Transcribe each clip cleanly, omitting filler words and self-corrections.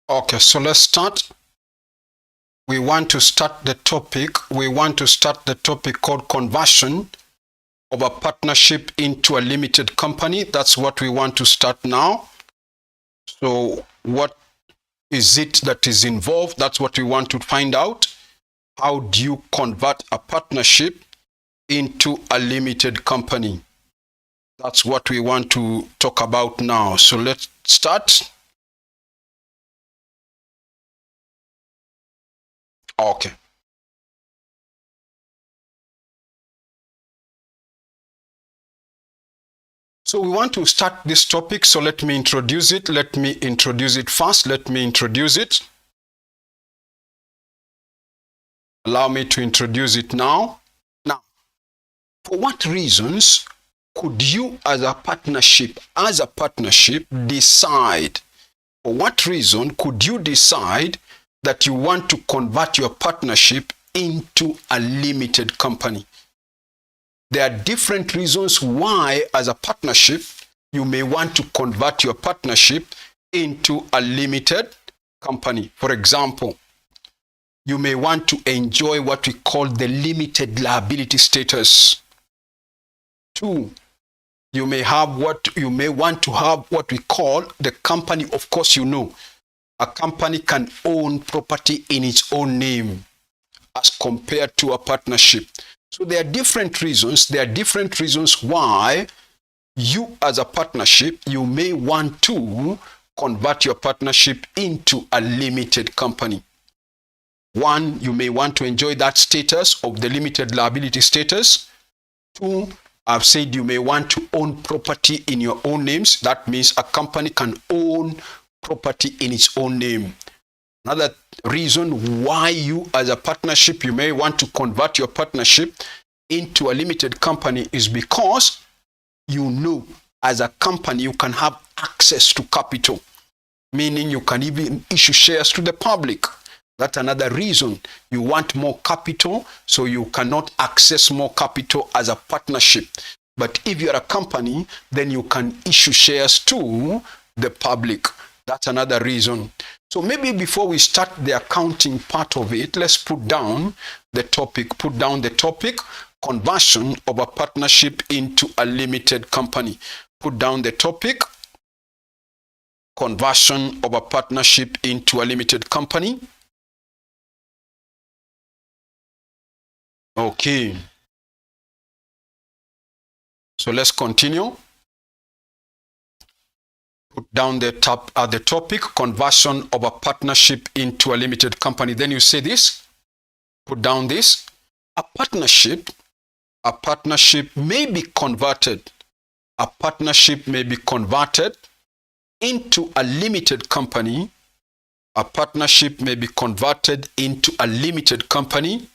Okay, so let's start. We want to start the topic. Called conversion of a partnership into a limited company. That's what we want to start now. So what is it that is involved? That's what we want to find out. How do you convert a partnership into a limited company? That's what we want to talk about now. So let's start. Okay. So we want to start this topic. So let me introduce it. Let me introduce it first. Allow me to introduce it now. Now, for what reasons could you as a partnership decide? For what reason could you decide that you want to convert your partnership into a limited company? There are different reasons why, as a partnership, you may want to convert your partnership into a limited company. For example, you may want to enjoy what we call the limited liability status. 2, you may want to have what we call the company. Of course, a company can own property in its own name as compared to a partnership. So there are different reasons. Why you as a partnership, you may want to convert your partnership into a limited company. 1, you may want to enjoy that status of the limited liability status. 2, I've said you may want to own property in your own names. That means a company can own property in its own name. Another reason why you as a partnership, you may want to convert your partnership into a limited company is because as a company you can have access to capital, meaning you can even issue shares to the public. That's another reason. You want more capital, so you cannot access more capital as a partnership. But if you're a company, then you can issue shares to the public. That's another reason. So maybe before we start the accounting part of it, let's put down the topic. Conversion of a partnership into a limited company. Put down the topic. Conversion of a partnership into a limited company. Okay. So let's continue. Put down the topic, conversion of a partnership into a limited company. Then you say this. Put down this. A partnership may be converted. A partnership may be converted into a limited company. A partnership may be converted into a limited company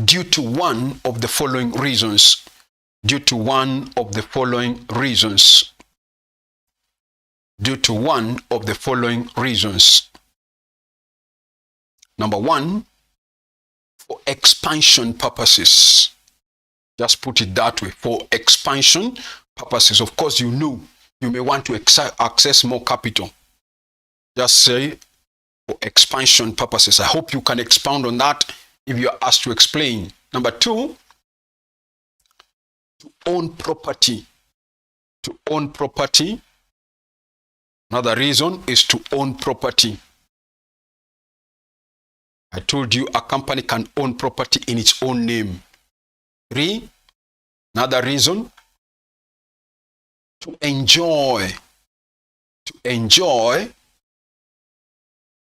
due to one of the following reasons. Number 1, for expansion purposes. Just put it that way, for expansion purposes. Of course, you may want to access more capital. Just say for expansion purposes. I hope you can expound on that if you are asked to explain. Number 2, to own property. Another reason is to own property. I told you a company can own property in its own name. 3, another reason, to enjoy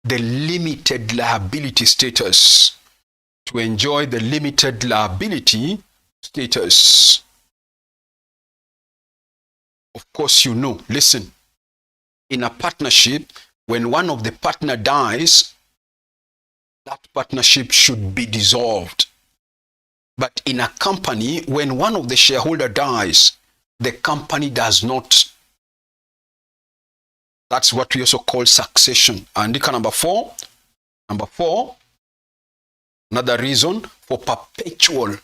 the limited liability status. Of course, listen, in a partnership, when one of the partner dies, that partnership should be dissolved. But in a company, when one of the shareholder dies, the company does not. That's what we also call succession. And number 4, another reason, for perpetual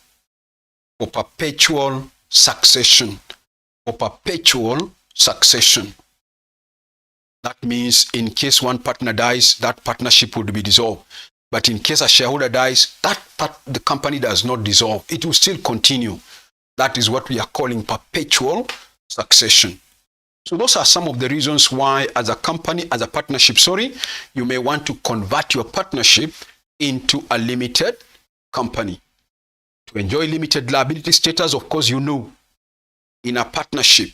succession. That means in case one partner dies, that partnership would be dissolved. But in case a shareholder dies, the company does not dissolve. It will still continue. That is what we are calling perpetual succession. So those are some of the reasons why as a partnership, you may want to convert your partnership into a limited company. To enjoy limited liability status, of course, in a partnership,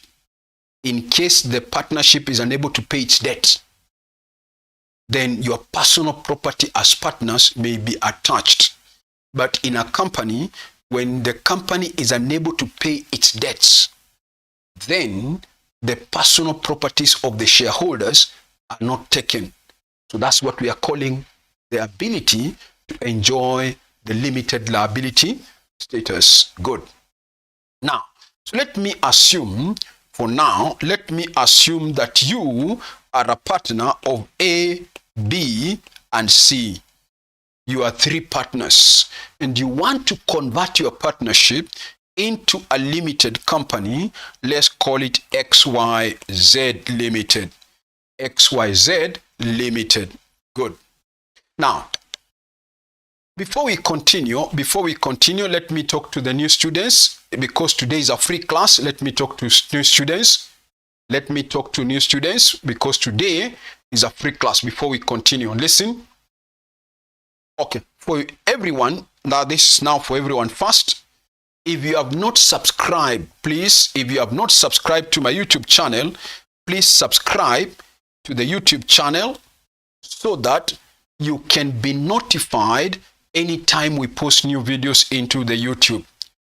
in case the partnership is unable to pay its debt, then your personal property as partners may be attached. But in a company, when the company is unable to pay its debts, then the personal properties of the shareholders are not taken. So that's what we are calling the ability to enjoy the limited liability status. Good. Now, so let me assume that you are a partner of A, B, and C. You are 3 partners, and you want to convert your partnership into a limited company. Let's call it XYZ Limited. XYZ Limited. Good. Now, before we continue, let me talk to the new students, because today is a free class. Let me talk to new students. Because today is a free class. Before we continue, listen. Okay, for everyone, now this is now for everyone first. If you have not subscribed, please, to my YouTube channel, please subscribe to the YouTube channel so that you can be notified anytime we post new videos into the YouTube.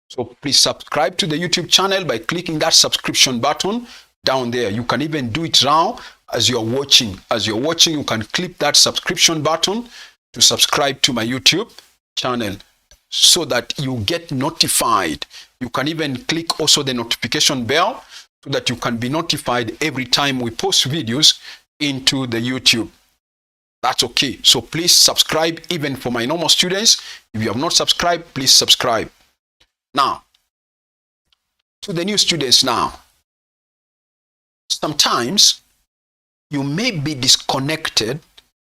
So please subscribe to the YouTube channel by clicking that subscription button down there. You can even do it now as you're watching. You can click that subscription button to subscribe to my YouTube channel so that you get notified. You can even click also the notification bell so that you can be notified every time we post videos into the YouTube. That's okay. So please subscribe, even for my normal students. If you have not subscribed, please subscribe. Now, to the new students now. Sometimes you may be disconnected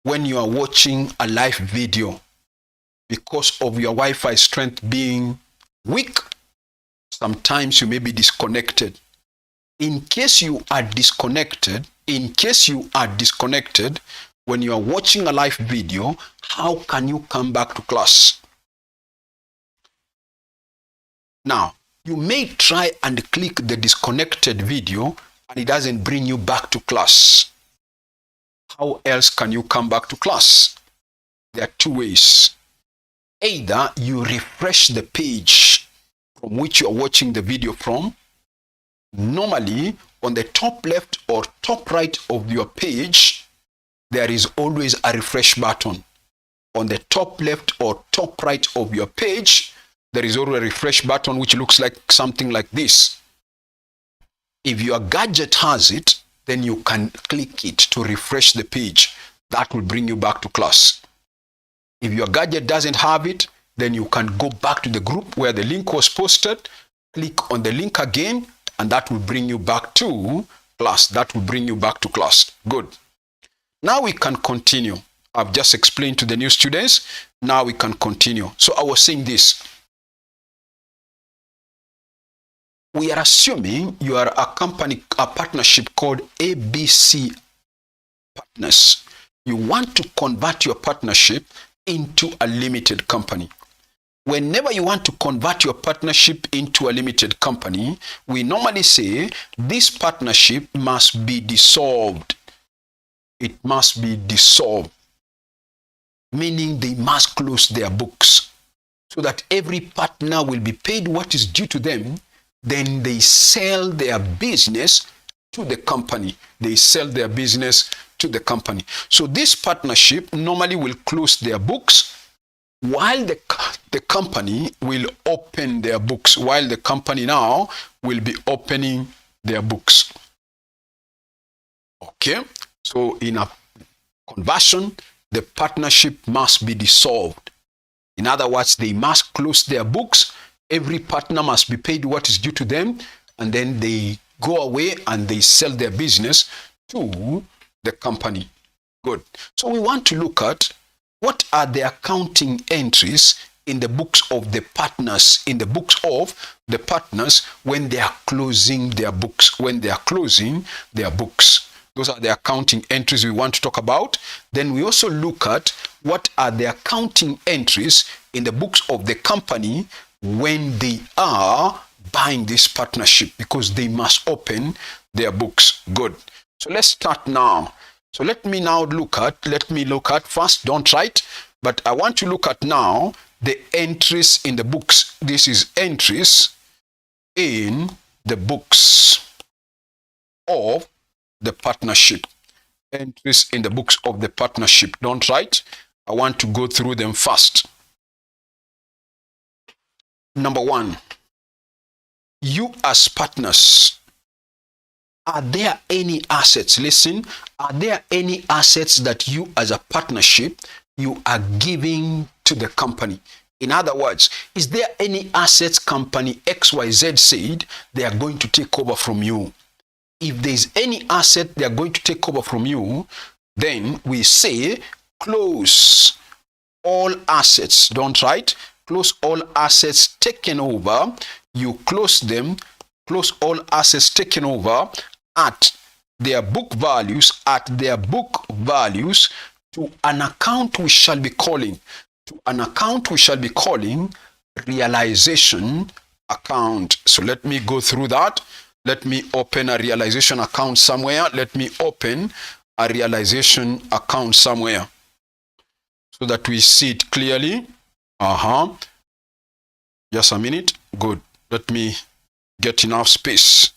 when you are watching a live video because of your Wi-Fi strength being weak. Sometimes you may be disconnected. In case you are disconnected, when you are watching a live video, how can you come back to class? Now, you may try and click the disconnected video and it doesn't bring you back to class. How else can you come back to class? There are 2 ways. Either you refresh the page from which you are watching the video from. Normally, on the top left or top right of your page, there is always a refresh button. On the top left or top right of your page, there is always a refresh button which looks like something like this. If your gadget has it, then you can click it to refresh the page. That will bring you back to class. If your gadget doesn't have it, then you can go back to the group where the link was posted, click on the link again, and that will bring you back to class. Good. Now we can continue. I've just explained to the new students. Now we can continue. So I was saying this. We are assuming you are a partnership called ABC Partners. You want to convert your partnership into a limited company. Whenever you want to convert your partnership into a limited company, we normally say this partnership must be dissolved. It must be dissolved, meaning they must close their books so that every partner will be paid what is due to them. Then they sell their business to the company. So this partnership normally will close their books while the company will open their books. While the company now will be opening their books. Okay? So in a conversion, the partnership must be dissolved. In other words, they must close their books. Every partner must be paid what is due to them, and then they go away and they sell their business to the company. Good. So we want to look at what are the accounting entries in the books of the partners, when they are closing their books, Those are the accounting entries we want to talk about. Then we also look at what are the accounting entries in the books of the company when they are buying this partnership, because they must open their books. Good. So let's start now. So let me look at first, don't write, but I want to look at now the entries in the books. This is entries in the books of the partnership. Entries in the books of the partnership. Don't write. I want to go through them first. Number 1, you as partners, are there any assets? Listen, are there any assets that you as a partnership, you are giving to the company? In other words, is there any assets company XYZ said they are going to take over from you? If there is any asset they are going to take over from you, then we say close all assets. Don't write. Close all assets taken over. You close them. Close all assets taken over at their book values. To an account we shall be calling. Realization account. So let me go through that. Let me open a realization account somewhere. So that we see it clearly. Just a minute. Good. Let me get enough space.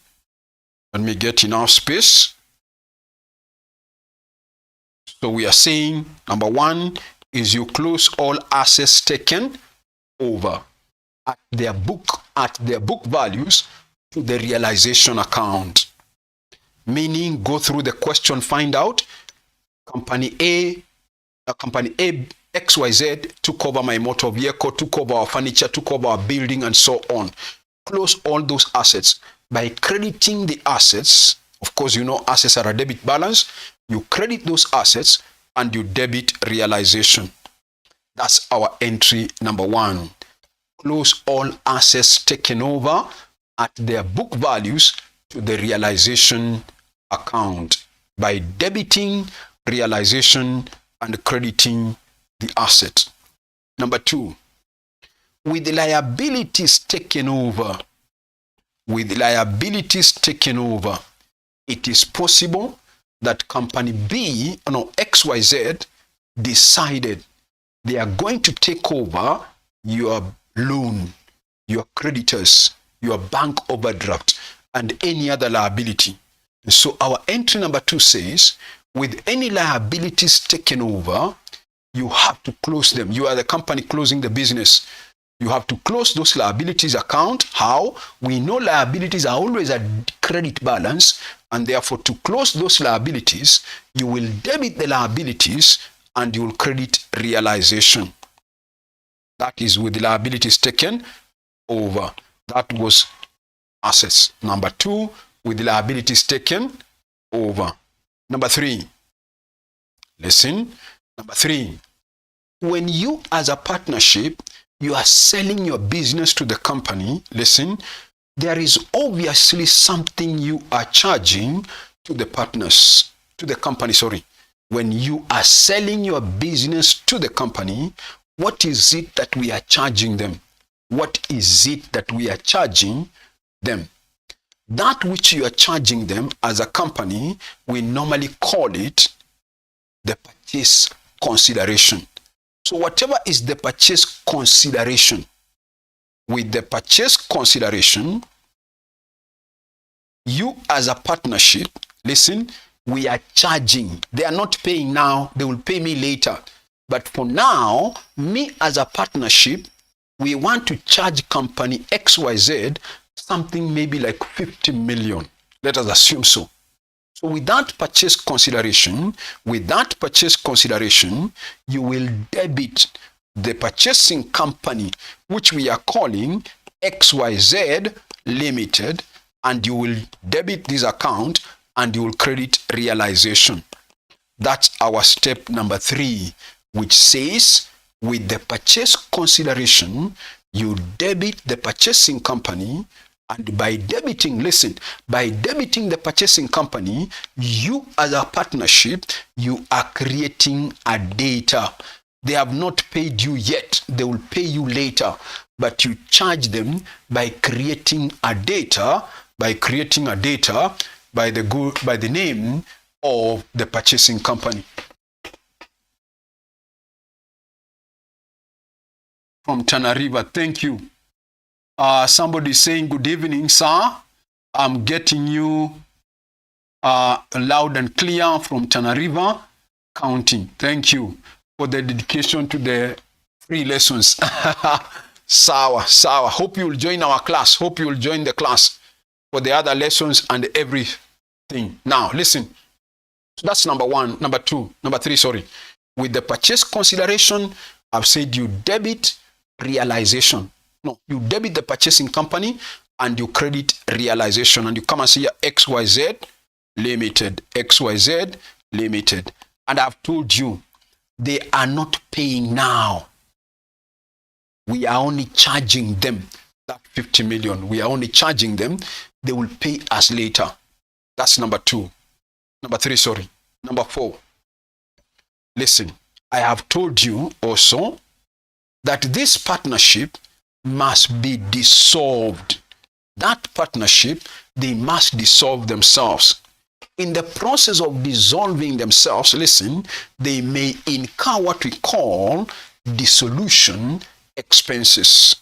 So we are saying number 1 is you close all assets taken over at their book values to the realization account. Meaning, go through the question, find out company A XYZ took over my motor vehicle, took over our furniture, took over our building, and so on. Close all those assets by crediting the assets. Of course, you know assets are a debit balance. You credit those assets and you debit realization. That's our entry number 1. Close all assets taken over at their book values to the realization account by debiting realization and crediting the asset. Number 2, with the liabilities taken over, it is possible that company XYZ decided they are going to take over your loan, your creditors, your bank overdraft, and any other liability. So our entry number 2 says, with any liabilities taken over, you have to close them. You are the company closing the business. You have to close those liabilities account. How? We know liabilities are always a credit balance, and therefore to close those liabilities, you will debit the liabilities and you will credit realization. That is with the liabilities taken over. That was assets. Number 2, with the liabilities taken over. Number 3, listen. Number 3, when you as a partnership, you are selling your business to the company, listen, there is obviously something you are charging to the partners, to the company, When you are selling your business to the company, what is it that we are charging them? That which you are charging them as a company, we normally call it the purchase consideration. So whatever is the purchase consideration, with the purchase consideration, you as a partnership, listen, we are charging. They are not paying now, they will pay me later. But for now, me as a partnership, we want to charge company XYZ something maybe like 50 million. Let us assume so. So with that purchase consideration, you will debit the purchasing company, which we are calling XYZ Limited, and you will debit this account and you will credit realization. That's our step number 3, which says with the purchase consideration, you debit the purchasing company. And by debiting, listen, by debiting the purchasing company, you as a partnership, you are creating a debtor. They have not paid you yet. They will pay you later. But you charge them by creating a debtor, by the name of the purchasing company. From Tana River, thank you. Somebody saying, good evening, sir. I'm getting you loud and clear from Tana River, counting. Thank you for the dedication to the free lessons. Sawa. Hope you will join our class. Hope you will join the class for the other lessons and everything. Now, listen. So that's number 1. Number 3, sorry. With the purchase consideration, I've said you debit realization. No, you debit the purchasing company and you credit realization. And you come and see here, XYZ Limited. And I've told you, they are not paying now. We are only charging them that 50 million. We are only charging them. They will pay us later. That's number 3, sorry. Number 4. Listen, I have told you also that this partnership must be dissolved. That partnership, they must dissolve themselves. In the process of dissolving themselves, listen, they may incur what we call dissolution expenses.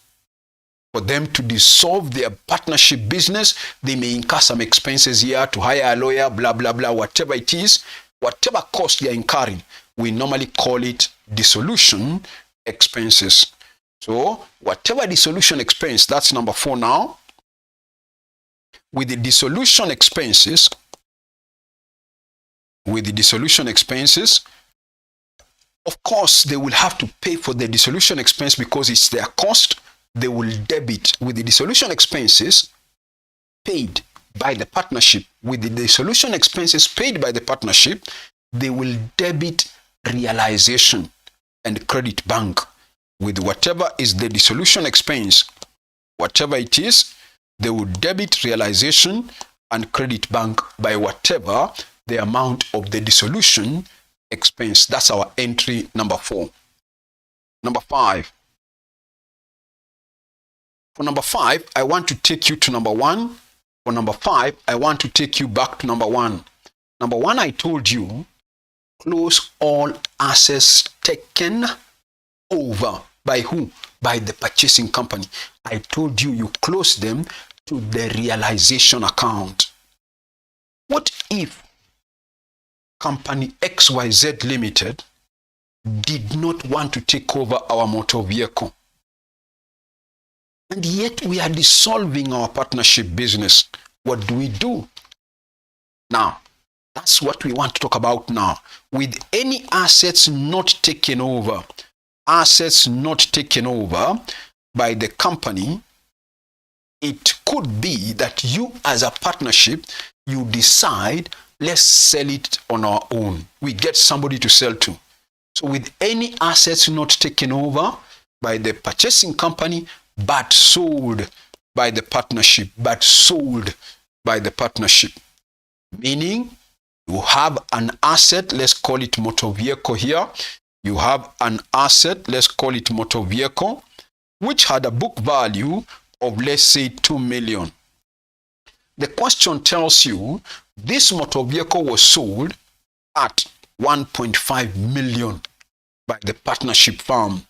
For them to dissolve their partnership business, they may incur some expenses here to hire a lawyer, blah, blah, blah, whatever it is, whatever cost they are incurring, we normally call it dissolution expenses. So, whatever dissolution expense, that's number 4 now. With the dissolution expenses, of course, they will have to pay for the dissolution expense because it's their cost. They will debit with the dissolution expenses paid by the partnership. With the dissolution expenses paid by the partnership, they will debit realization and credit bank. With whatever is the dissolution expense, whatever it is, they will debit realization and credit bank by whatever the amount of the dissolution expense. That's our entry number 4. Number 5. For number 5, I want to take you to number 1. For number 5, I want to take you back to number 1. Number 1, I told you, close all assets taken over. By who? By the purchasing company. I told you, you close them to the realization account. What if company XYZ Limited did not want to take over our motor vehicle? And yet we are dissolving our partnership business. What do? Now, that's what we want to talk about now. With any assets not taken over by the company, it could be that you as a partnership, you decide, let's sell it on our own. We get somebody to sell to. So with any assets not taken over by the purchasing company, but sold by the partnership, meaning you have an asset, let's call it motor vehicle here. You have an asset, let's call it motor vehicle, which had a book value of, let's say, 2 million. The question tells you this motor vehicle was sold at 1.5 million by the partnership firm.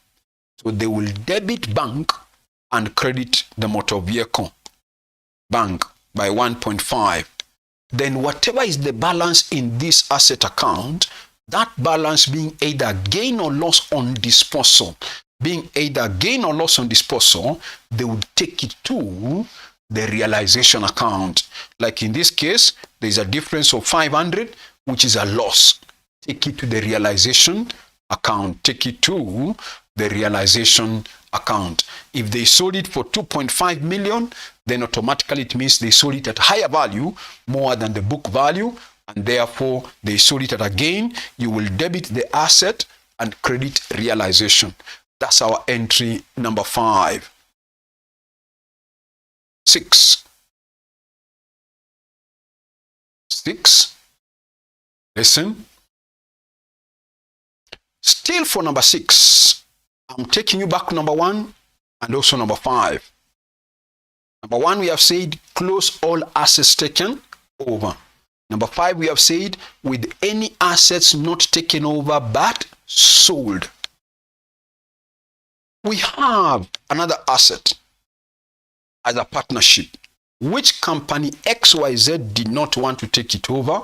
So they will debit bank and credit the motor vehicle bank by 1.5. Then whatever is the balance in this asset account, that balance being either gain or loss on disposal, they would take it to the realization account. Like in this case, there is a difference of 500, which is a loss. Take it to the realization account. If they sold it for 2.5 million, then automatically it means they sold it at higher value, more than the book value, and therefore they sold it at a gain. You will debit the asset and credit realization. That's our entry number 5. 6. Listen. Still for number 6, I'm taking you back to number 1 and also number 5. Number 1, we have said close all assets taken over. Number 5, we have said with any assets not taken over but sold. We have another asset as a partnership, which company XYZ did not want to take it over.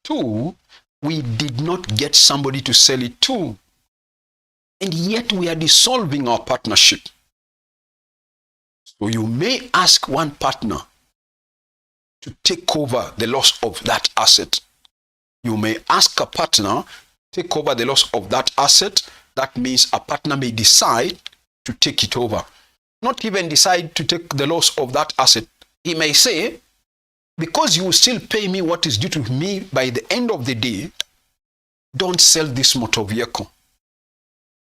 2, we did not get somebody to sell it to. And yet we are dissolving our partnership. So you may ask one partner to take over the loss of that asset. You may ask a partner to take over the loss of that asset. That means a partner may decide to take it over. Not even decide to take the loss of that asset. He may say, because you will still pay me what is due to me by the end of the day, don't sell this motor vehicle.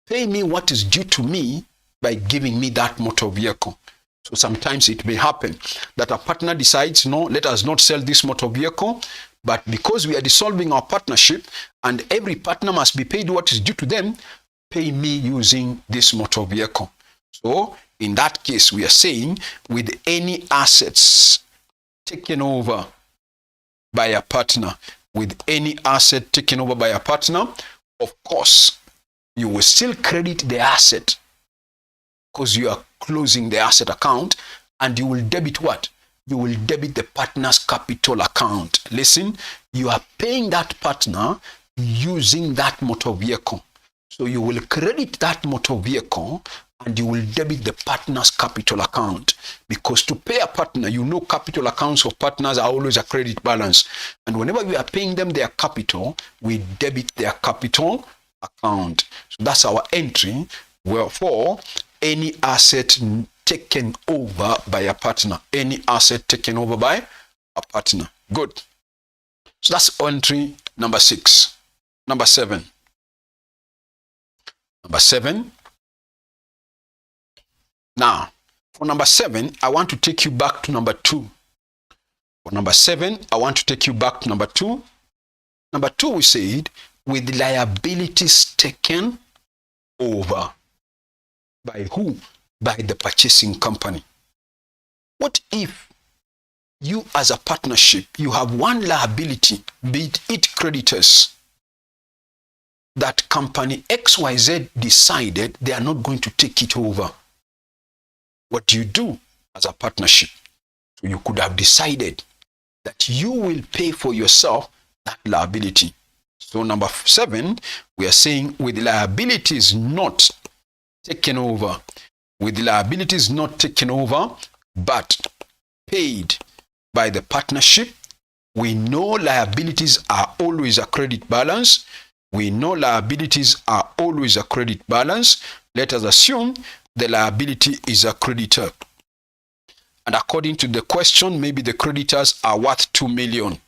Pay me what is due to me by giving me that motor vehicle. So sometimes it may happen that a partner decides, no, let us not sell this motor vehicle, but because we are dissolving our partnership and every partner must be paid what is due to them, pay me using this motor vehicle. So in that case, we are saying with any assets taken over by a partner, with any asset taken over by a partner, of course, you will still credit the asset because you are closing the asset account, and you will debit what? You will debit the partner's capital account. Listen, you are paying that partner using that motor vehicle. So you will credit that motor vehicle and you will debit the partner's capital account. Because to pay a partner, you know capital accounts of partners are always a credit balance. And whenever we are paying them their capital, we debit their capital account. So that's our entry. Wherefore, any asset taken over by a partner. Any asset taken over by a partner. Good. So that's entry number 6. Number 7. Number 7. Now, for number 7, I want to take you back to number 2. For number 7, I want to take you back to number 2. Number 2, we said, with liabilities taken over. By who? By the purchasing company. What if you as a partnership, you have one liability, be it creditors, that company XYZ decided they are not going to take it over? What do you do as a partnership? So you could have decided that you will pay for yourself that liability. So number 7, we are saying with liabilities not taken over, with liabilities not taken over, but paid by the partnership. We know liabilities are always a credit balance. We know liabilities are always a credit balance. Let us assume the liability is a creditor. And according to the question, maybe the creditors are worth 2 million.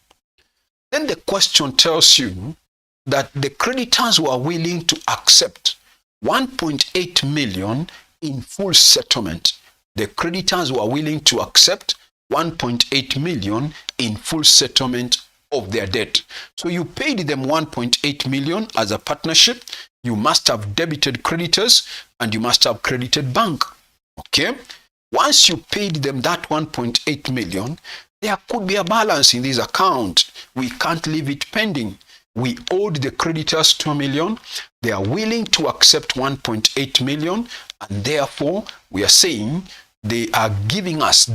Then the question tells you that the creditors were willing to accept 1.8 million in full settlement. The creditors were willing to accept 1.8 million in full settlement of their debt. So you paid them 1.8 million as a partnership. You must have debited creditors and you must have credited bank. Okay? Once you paid them that 1.8 million, there could be a balance in this account. We can't leave it pending. We owed the creditors 2 million. They are willing to accept 1.8 million, and therefore we are saying they are giving us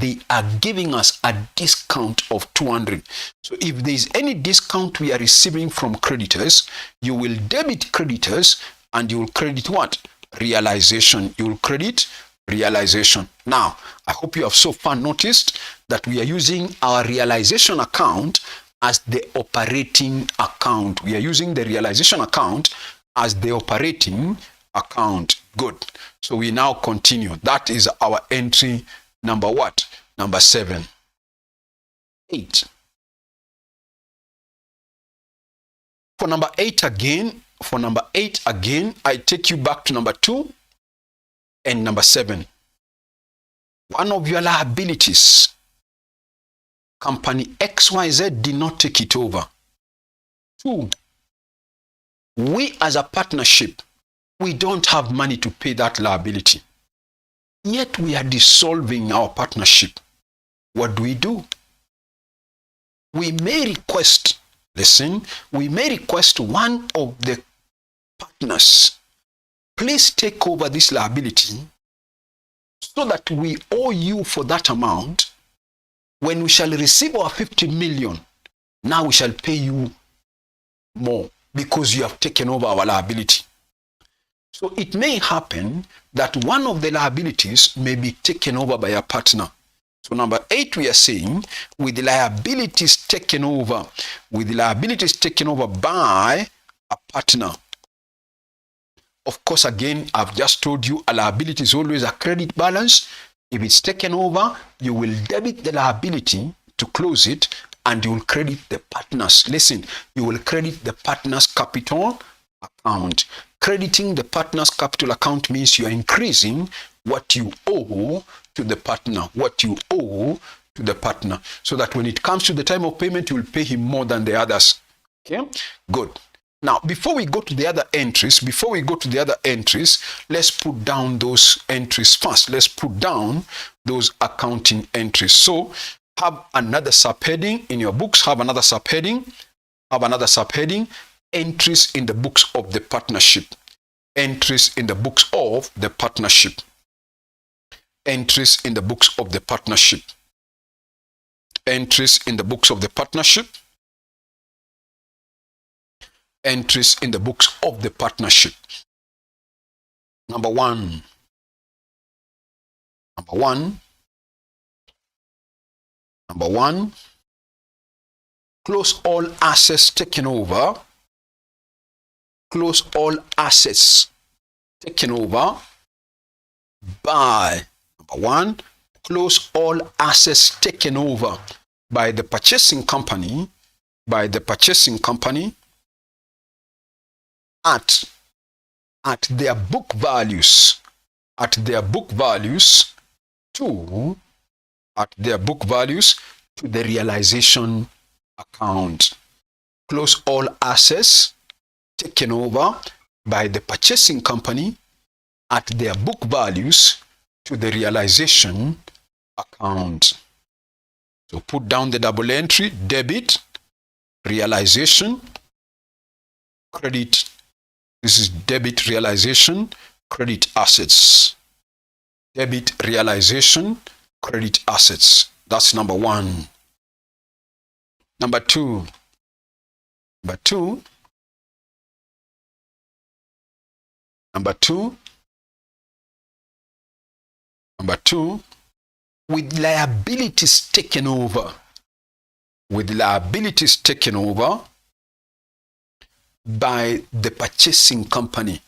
a discount of 200. So if there is any discount we are receiving from creditors, you will debit creditors and you will credit what? Realization. You will credit realization. Now, I hope you have so far noticed that we are using our realization account as the operating account. We are using the realization account as the operating account. Good. So we now continue. That is our entry number what? Number 7. 8. For number 8 again, I take you back to number 2 and number 7. One of your liabilities, company XYZ did not take it over. 2, we as a partnership, we don't have money to pay that liability. Yet we are dissolving our partnership. What do? We may request, we may request one of the partners, please take over this liability so that we owe you for that amount. When we shall receive our 50 million, now we shall pay you more because you have taken over our liability. So it may happen that one of the liabilities may be taken over by a partner. So number 8, we are saying with the liabilities taken over by a partner. Of course, again, I've just told you a liability is always a credit balance. If it's taken over, you will debit the liability to close it and you will credit the partners. Listen, you will credit the partner's capital account. Crediting the partner's capital account means you are increasing what you owe to the partner, so that when it comes to the time of payment, you will pay him more than the others. Okay, good. Now, before we go to the other entries, let's put down those entries first. Let's put down those accounting entries. So, have another subheading in your books, have another subheading, entries in the books of the partnership. Entries in the books of the partnership. Entries in the books of the partnership. Entries in the books of the partnership. Entries in the books of the partnership. Number one. Close all assets taken over. Close all assets taken over by, number 1, close all assets taken over by the purchasing company, at their book values, to the realization account. Close all assets taken over by the purchasing company at their book values to the realization account. So put down the double entry: debit, realization, credit. This is debit, realization, credit assets. Debit, realization, credit assets. That's number 1. Number 2. Number two, with liabilities taken over by the purchasing company.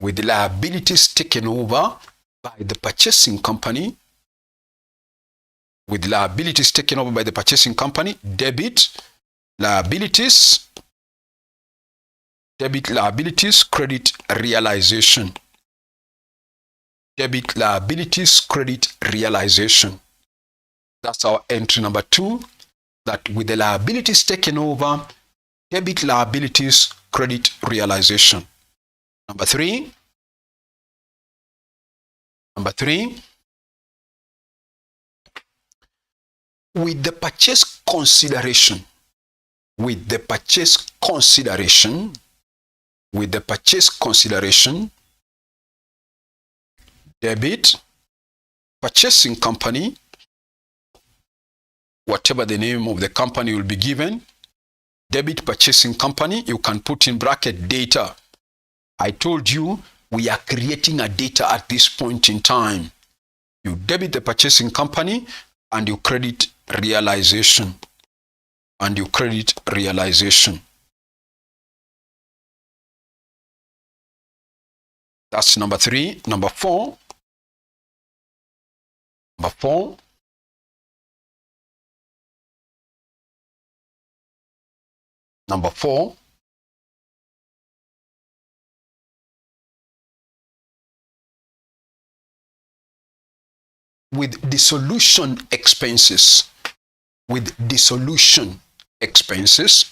With liabilities taken over by the purchasing company. With liabilities taken over by the purchasing company, debit, liabilities, credit, realization. Debit, liabilities, credit, realization. That's our entry number 2, that with the liabilities taken over, debit, liabilities, credit, realization. Number 3, with the purchase consideration, debit, purchasing company, whatever the name of the company will be given, debit, purchasing company, you can put in bracket data. I told you we are creating a data at this point in time. You debit the purchasing company and you credit realization. That's number 3. Number 4. with dissolution expenses, with dissolution expenses,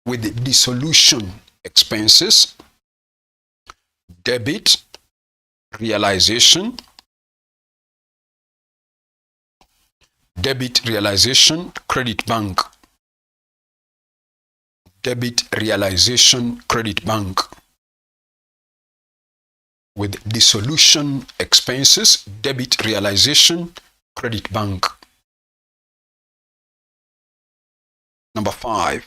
with dissolution expenses, debit realization, debit realization, credit bank, debit realization, credit bank, with dissolution expenses, debit realization, credit bank. Number five,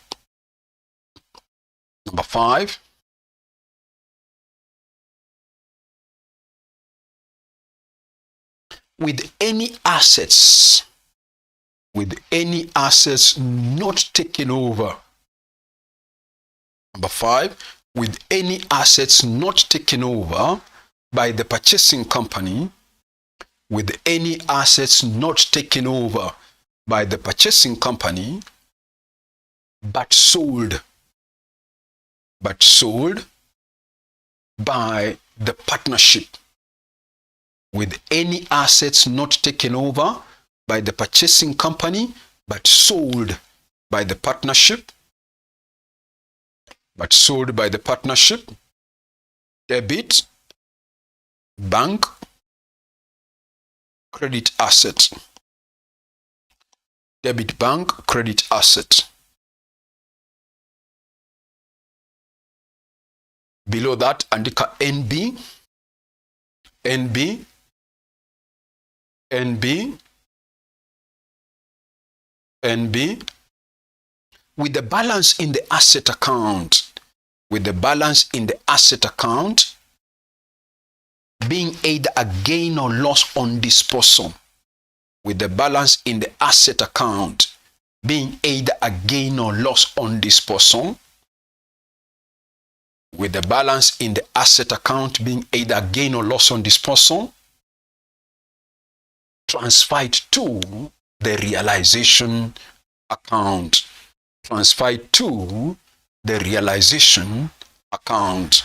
with any assets not taken over. Number five, with any assets not taken over by the purchasing company, with any assets not taken over by the purchasing company, but sold by the partnership, with any assets not taken over by the purchasing company, but sold by the partnership, debit, bank, credit asset, debit, bank, credit asset. Below that, andika NB, with the balance in the asset account, being either a gain or loss on disposal, with the balance in the asset account being either a gain or loss on disposal, with the balance in the asset account being either a gain or loss on disposal, transferred to the realization account. Transferred to the realization account.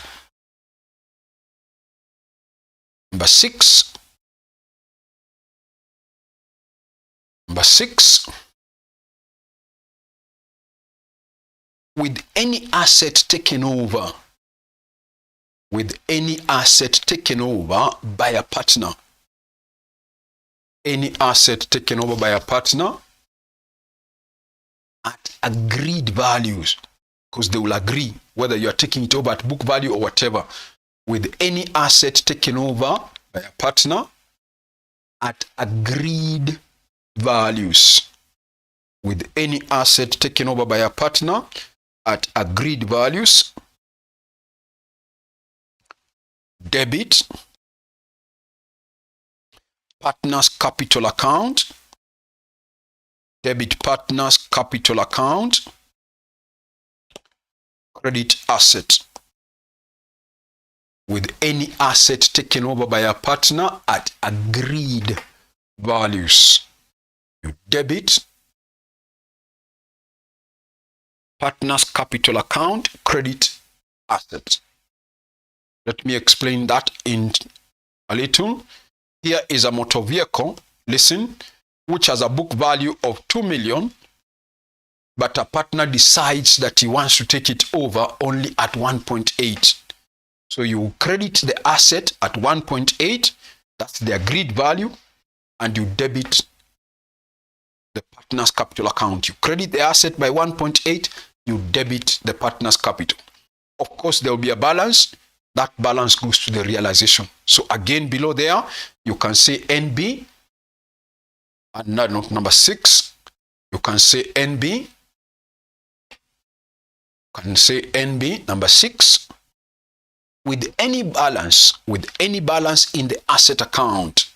Number six, with any asset taken over, by a partner, any asset taken over by a partner at agreed values, because they will agree whether you are taking it over at book value or whatever, with any asset taken over by a partner at agreed values, with any asset taken over by a partner at agreed values, debit, partner's capital account, debit partner's capital account, credit asset, with any asset taken over by a partner at agreed values. You debit, partner's capital account, credit asset. Let me explain that in a little. Here is a motor vehicle, listen, which has a book value of 2 million, but a partner decides that he wants to take it over only at 1.8. So you credit the asset at 1.8, that's the agreed value, and you debit the partner's capital account. You credit the asset by 1.8, you debit the partner's capital. Of course, there will be a balance. That balance goes to the realization. So again, below there, you can say NB, and note number 6, you can say NB, number 6, with any balance in the asset account,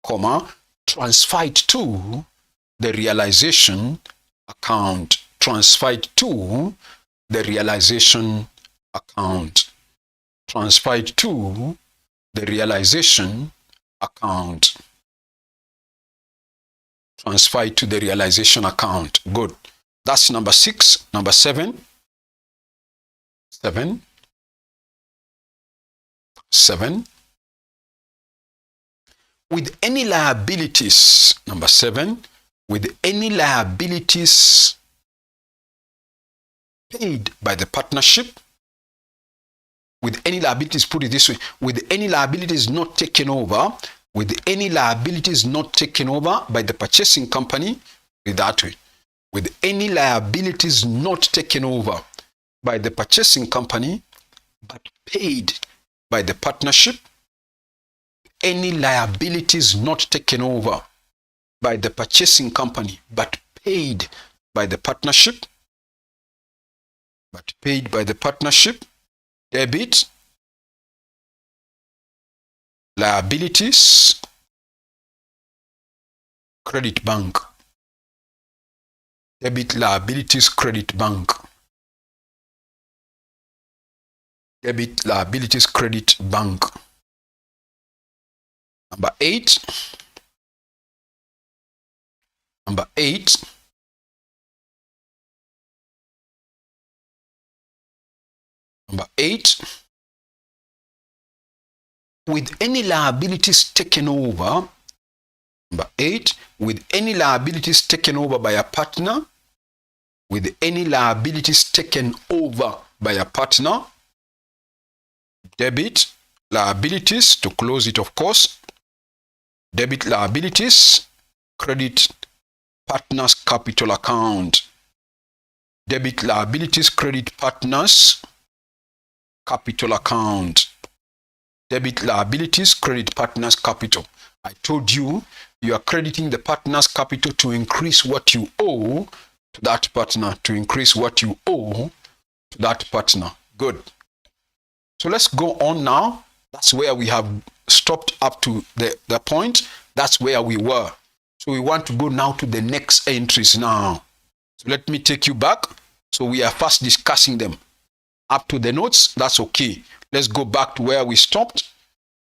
comma, transferred to the realization account, transferred to the realization account, transferred to the realization account, transferred to the realization account. Good. That's number 6. Number 7. 7. With any liabilities, number 7, with any liabilities paid by the partnership, with any liabilities, put it this way, with any liabilities not taken over, with any liabilities not taken over by the purchasing company, that way, with any liabilities not taken over by the purchasing company, but paid by the partnership, any liabilities not taken over by the purchasing company, but paid by the partnership, debit, liabilities, credit bank, debit, liabilities, credit bank, debit, liabilities, credit bank. Number 8, with any liabilities taken over, number 8, with any liabilities taken over by a partner, with any liabilities taken over by a partner, debit, liabilities, to close it of course, debit, liabilities, credit, partners, capital account, debit, liabilities, credit, partners, capital account, debit, liabilities, credit, partners, capital. I told you, you are crediting the partner's capital to increase what you owe to that partner, to increase what you owe to that partner. Good. So let's go on now. That's where we have stopped up to the point. That's where we were. So we want to go now to the next entries now. So let me take you back. So we are first discussing them. Up to the notes, that's okay. Let's go back to where we stopped.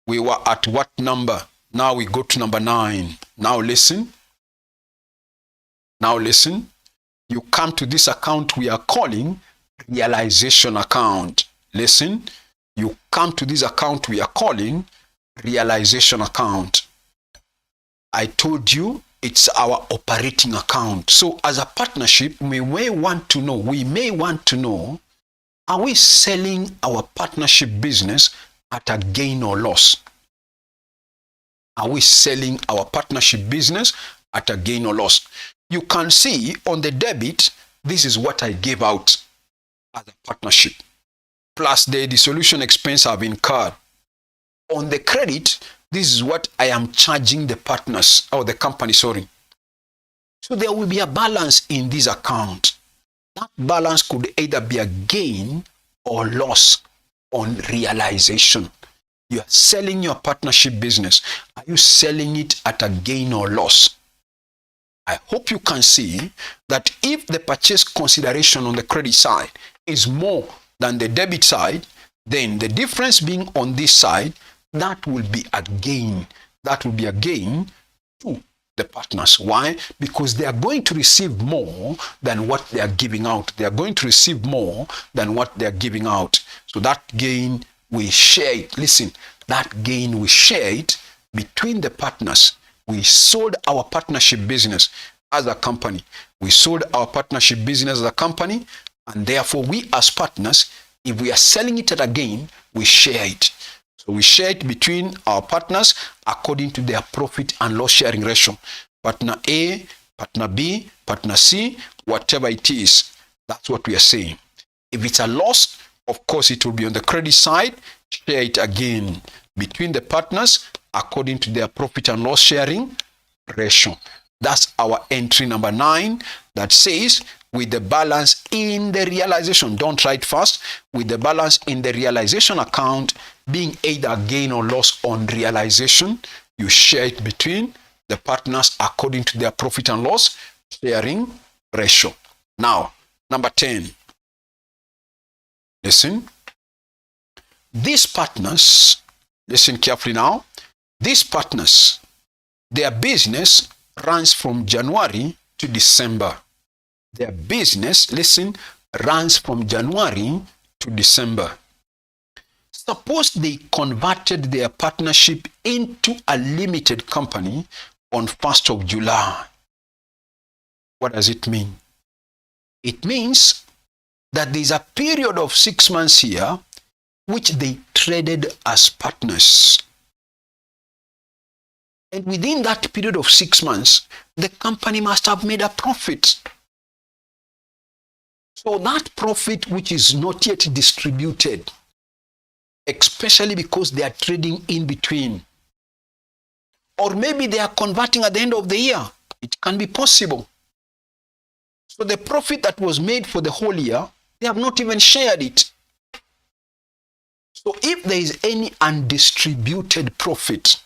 We were at what number? Now we go to number 9. Now listen. You come to this account we are calling realization account. Listen. You come to this account we are calling realization account. I told you it's our operating account. So as a partnership, we may want to know, are we selling our partnership business at a gain or loss? Are we selling our partnership business at a gain or loss? You can see on the debit, this is what I gave out as a partnership, plus the dissolution expense I've incurred. On the credit, this is what I am charging the partners, or the company, sorry. So there will be a balance in this account. That balance could either be a gain or loss on realization. You are selling your partnership business. Are you selling it at a gain or loss? I hope you can see that if the purchase consideration on the credit side is more than the debit side, then the difference being on this side, that will be a gain. That will be a gain to the partners. Why? Because they are going to receive more than what they are giving out. They are going to receive more than what they are giving out. So that gain, we share it. Listen, that gain, we share it between the partners. We sold our partnership business as a company. We sold our partnership business as a company, and therefore we as partners, if we are selling it at a gain, we share it. So we share it between our partners according to their profit and loss sharing ratio. Partner A, partner B, partner C, whatever it is, that's what we are saying. If it's a loss, of course it will be on the credit side, share it again between the partners according to their profit and loss sharing ratio. That's our entry number 9 that says with the balance in the realization, don't write fast, with the balance in the realization account being either gain or loss on realization, you share it between the partners according to their profit and loss sharing ratio. Now, number 10. Listen. These partners, listen carefully now. These partners, their business runs from January to December. Their business, listen, runs from January to December. Suppose they converted their partnership into a limited company on 1st of July. What does it mean? It means that there is a period of 6 months here which they traded as partners. And within that period of 6 months, the company must have made a profit. So that profit which is not yet distributed, especially because they are trading in between, or maybe they are converting at the end of the year, it can be possible. So the profit that was made for the whole year, they have not even shared it. So if there is any undistributed profit,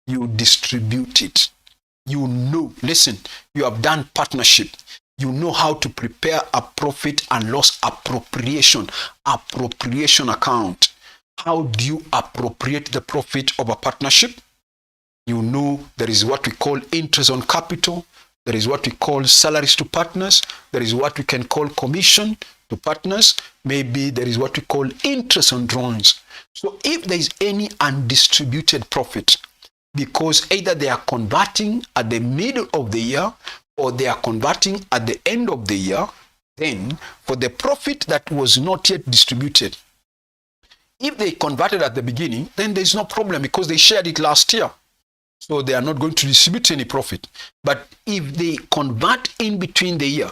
you distribute it. You know, listen, you have done partnership. You know how to prepare a profit and loss appropriation account. How do you appropriate the profit of a partnership? You know there is what we call interest on capital. There is what we call salaries to partners. There is what we can call commission to partners. Maybe there is what we call interest on drawings. So if there is any undistributed profit, because either they are converting at the middle of the year or they are converting at the end of the year, then for the profit that was not yet distributed, if they converted at the beginning, then there is no problem because they shared it last year. So they are not going to distribute any profit. But if they convert in between the year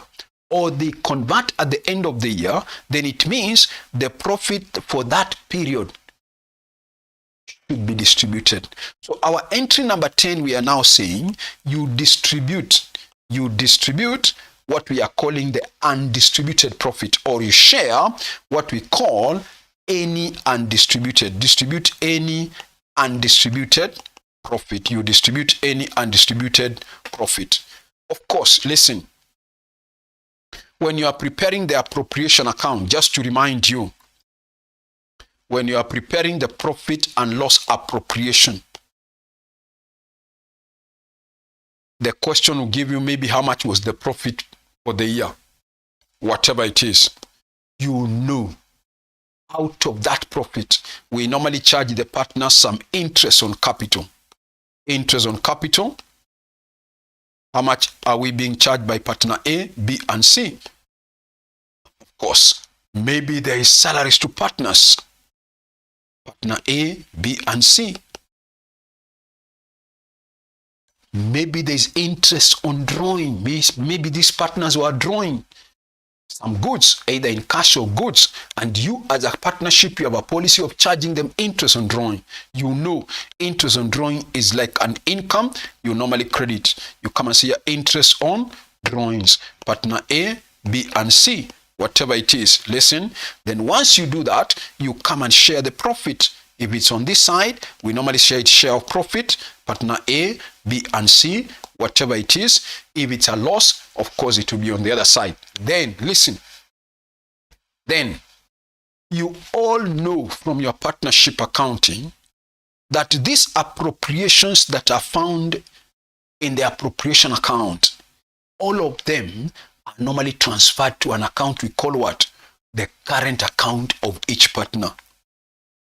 or they convert at the end of the year, then it means the profit for that period should be distributed. So our entry number 10, we are now saying you distribute what we are calling the undistributed profit, or you share what we call any undistributed. Distribute any undistributed profit. You distribute any undistributed profit. Of course, listen, when you are preparing the appropriation account, just to remind you, when you are preparing the profit and loss appropriation, the question will give you maybe how much was the profit for the year, whatever it is. You know, out of that profit, we normally charge the partner some interest on capital. Interest on capital. How much are we being charged by partner A, B, and C? Of course, maybe there is salaries to partners. Partner A, B, and C. Maybe there is interest on drawing. Maybe these partners were drawing some goods, either in cash or goods, and you as a partnership, you have a policy of charging them interest on drawing. You know, interest on drawing is like an income you normally credit. You come and see your interest on drawings. Partner A, B, and C, whatever it is. Listen, then once you do that, you come and share the profit. If it's on this side, we normally share of profit, partner A, B, and C, whatever it is. If it's a loss, of course, it will be on the other side. Then, listen, then you all know from your partnership accounting that these appropriations that are found in the appropriation account, all of them are normally transferred to an account we call what? The current account of each partner.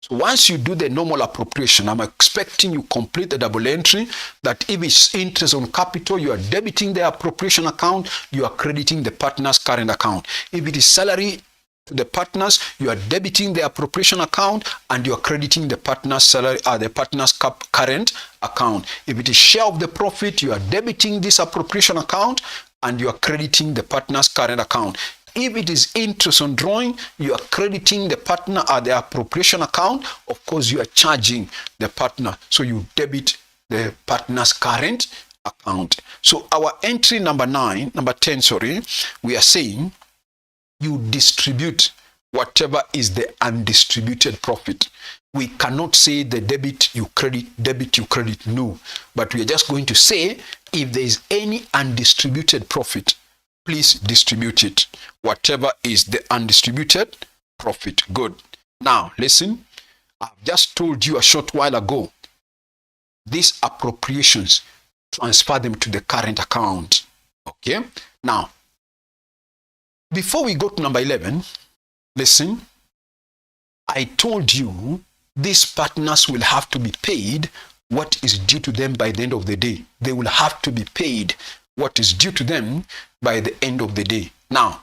So once you do the normal appropriation, I'm expecting you complete the double entry that if it's interest on capital, you are debiting the appropriation account, you are crediting the partner's current account. If it is salary to the partners, you are debiting the appropriation account and you are crediting the partner's salary, the partner's current account. If it is share of the profit, you are debiting this appropriation account and you are crediting the partner's current account. If it is interest on drawing, you are crediting the partner at the appropriation account. Of course, you are charging the partner. So you debit the partner's current account. So our entry number 10, we are saying you distribute whatever is the undistributed profit. We cannot say the debit you credit, no. But we are just going to say if there is any undistributed profit, please distribute it. Whatever is the undistributed profit. Good. Now, listen. I've just told you a short while ago, these appropriations, transfer them to the current account. Okay? Now, before we go to number 11, listen. I told you these partners will have to be paid what is due to them by the end of the day. They will have to be paid what is due to them by the end of the day. Now,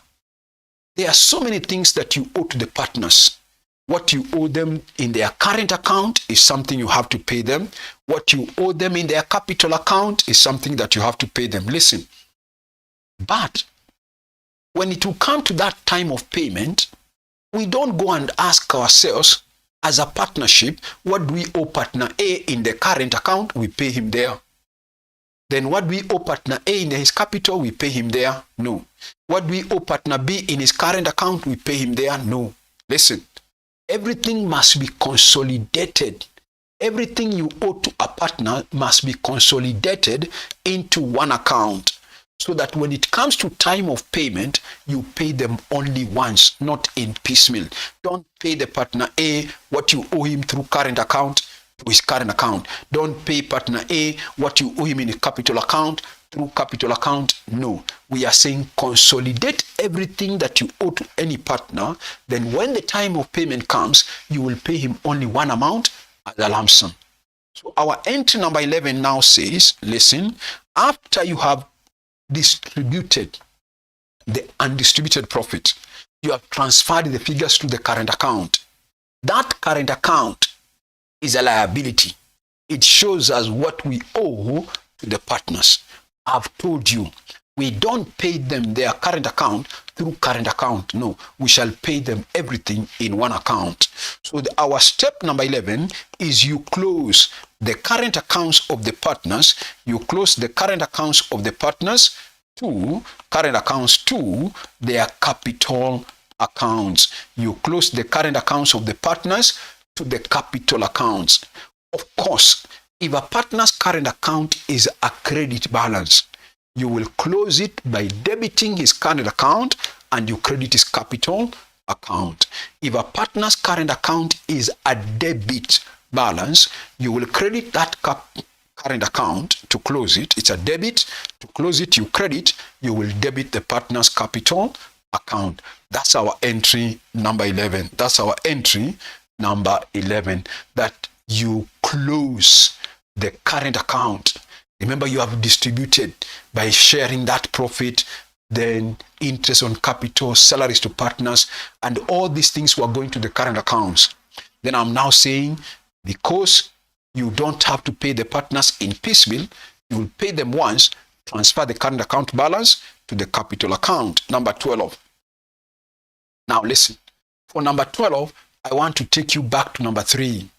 there are so many things that you owe to the partners. What you owe them in their current account is something you have to pay them. What you owe them in their capital account is something that you have to pay them. Listen, but when it will come to that time of payment, we don't go and ask ourselves as a partnership, what do we owe partner A in the current account? We pay him there. Then what do we owe partner A in his capital? We pay him there. No. What do we owe partner B in his current account? We pay him there. No. Listen, everything must be consolidated. Everything you owe to a partner must be consolidated into one account, so that when it comes to time of payment, you pay them only once, not in piecemeal. Don't pay the partner A what you owe him through current account to his current account. Don't pay partner A what you owe him in a capital account through capital account. No. We are saying consolidate everything that you owe to any partner. Then when the time of payment comes, you will pay him only one amount as a lump sum. So our entry number 11 now says, listen, after you have distributed the undistributed profit, you have transferred the figures to the current account. That current account is a liability. It shows us what we owe to the partners. I've told you, we don't pay them their current account through current account. No, we shall pay them everything in one account. So our step number 11 is you close the current accounts of the partners. You close the current accounts of the partners to current accounts to their capital accounts. You close the current accounts of the partners to the capital accounts. Of course, if a partner's current account is a credit balance, you will close it by debiting his current account and you credit his capital account. If a partner's current account is a debit balance, you will credit that current account to close it. It's a debit. To close it, you credit. You will debit the partner's capital account. That's our entry number 11. That's our entry number 11. That you close the current account. Remember, you have distributed by sharing that profit, then interest on capital, salaries to partners, and all these things were going to the current accounts. Then I'm now saying, because you don't have to pay the partners in piecemeal, you will pay them once, transfer the current account balance to the capital account. Number 12. Now listen, for number 12, I want to take you back to number 3.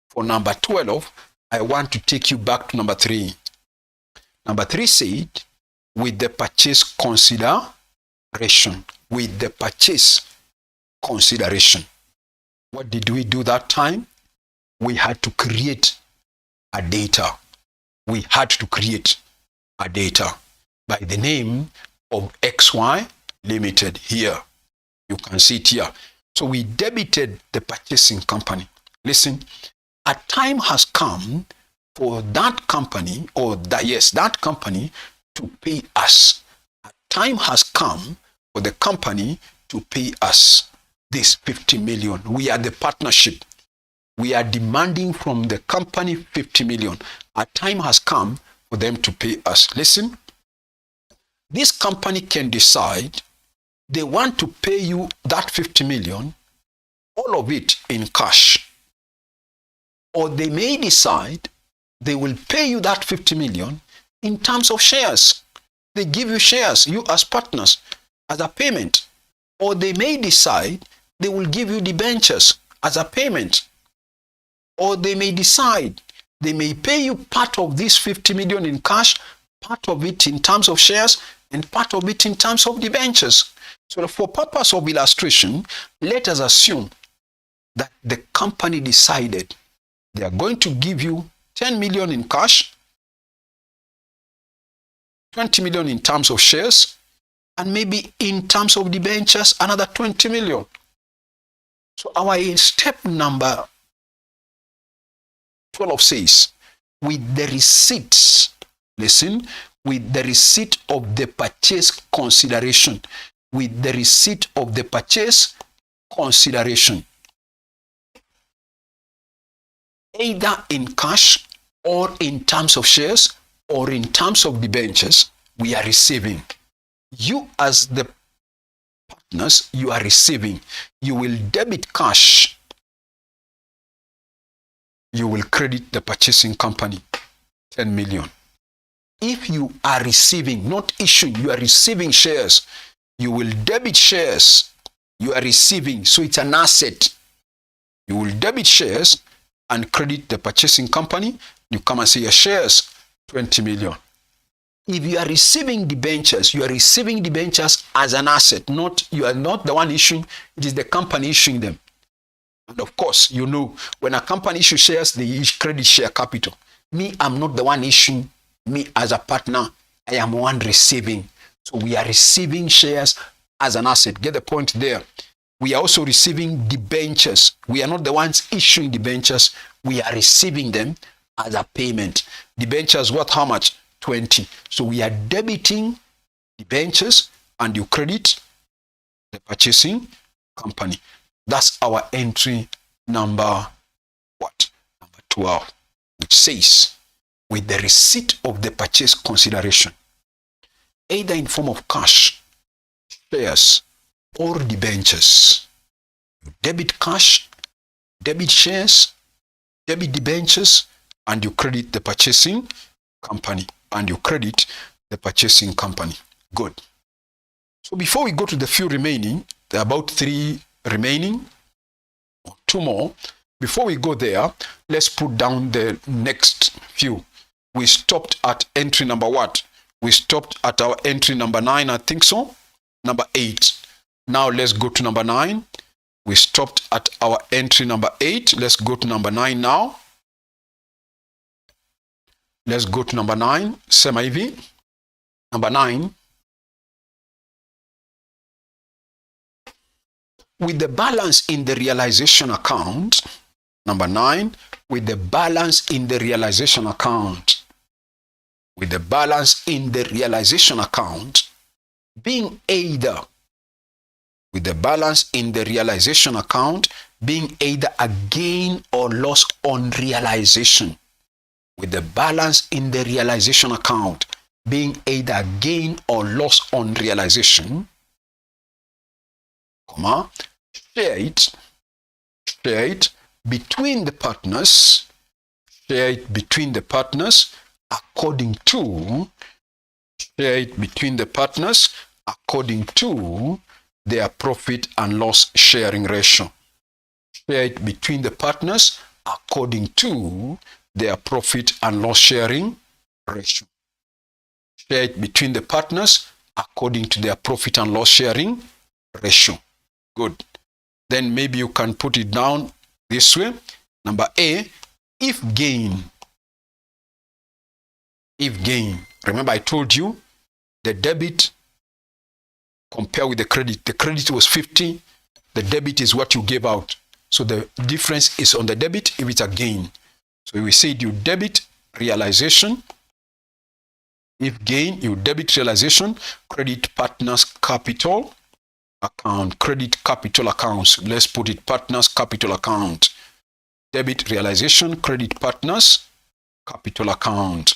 For number 12, I want to take you back to number 3. Number 3 said, with the purchase consideration. With the purchase consideration. What did we do that time? We had to create a data. We had to create a data by the name of XY Limited here. You can see it here. So we debited the purchasing company. Listen, a time has come for that company, that company to pay us. A time has come for the company to pay us this 50 million. We are the partnership. We are demanding from the company 50 million. A time has come for them to pay us. Listen, this company can decide they want to pay you that 50 million, all of it in cash. Or they may decide they will pay you that 50 million in terms of shares. They give you shares, you as partners, as a payment. Or they may decide they will give you debentures as a payment. Or they may decide they may pay you part of this 50 million in cash, part of it in terms of shares, and part of it in terms of debentures. So for purpose of illustration, let us assume that the company decided they are going to give you 10 million in cash, 20 million in terms of shares, and maybe in terms of debentures, another 20 million. So our step number 12 says, with the receipts, listen, with the receipt of the purchase consideration, with the receipt of the purchase consideration. either in cash or in terms of shares or in terms of debentures, we are receiving. You as the partners, you are receiving. You will debit cash. You will credit the purchasing company 10 million. If you are receiving, not issuing, you are receiving shares, you will debit shares. You are receiving, so it's an asset. You will debit shares and credit the purchasing company. You come and say your shares, 20 million. If you are receiving debentures, you are receiving debentures as an asset. You are not the one issuing, it is the company issuing them. And of course, you know, when a company issues shares, they credit share capital. Me, I'm not the one issuing. Me as a partner, I am one receiving. So we are receiving shares as an asset. Get the point there. We are also receiving debentures. We are not the ones issuing debentures. We are receiving them as a payment. Debentures worth how much? 20. So we are debiting debentures and you credit the purchasing company. That's our entry number what? Number 12, which says, with the receipt of the purchase consideration, either in form of cash, shares, or debentures. You debit cash, debit shares, debit debentures, and you credit the purchasing company. Good. So before we go to the few remaining, there are about 3 remaining, or 2 more. Before we go there, let's put down the next few. We stopped at entry number what? We stopped at our entry number 9, I think so. Number 8. Now let's go to number 9. We stopped at our entry number 8. Let's go to number 9 now. Let's go to number 9. Sema hivi. Number 9. With the balance in the realization account. Number 9. With the balance in the realization account. With the balance in the realization account being either, with the balance in the realization account being either a gain or loss on realization. With the balance in the realization account being either a gain or loss on realization, comma, share it between the partners, according to their profit and loss sharing ratio. Share it between the partners according to their profit and loss sharing ratio. Share it between the partners according to their profit and loss sharing ratio. Good. Then maybe you can put it down this way. Number A, if gain. Remember I told you the debit compare with the credit. The credit was 50. The debit is what you gave out. So the difference is on the debit if it's a gain. So we said you debit realization. If gain, you debit realization, credit partners capital account, credit capital accounts. Let's put it partners capital account. Debit realization, credit partners capital account.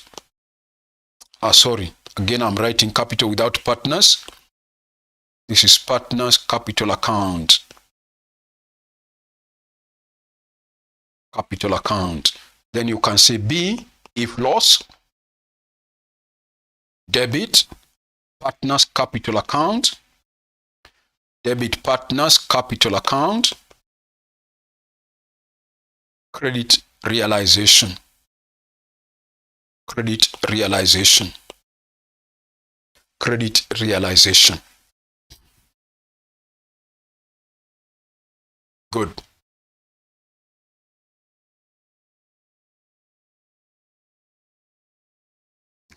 Sorry, again I'm writing capital without partners. This is partners capital account. Capital account. Then you can say B, if loss, debit partners capital account, debit partners capital account, credit realization, credit realization. Good.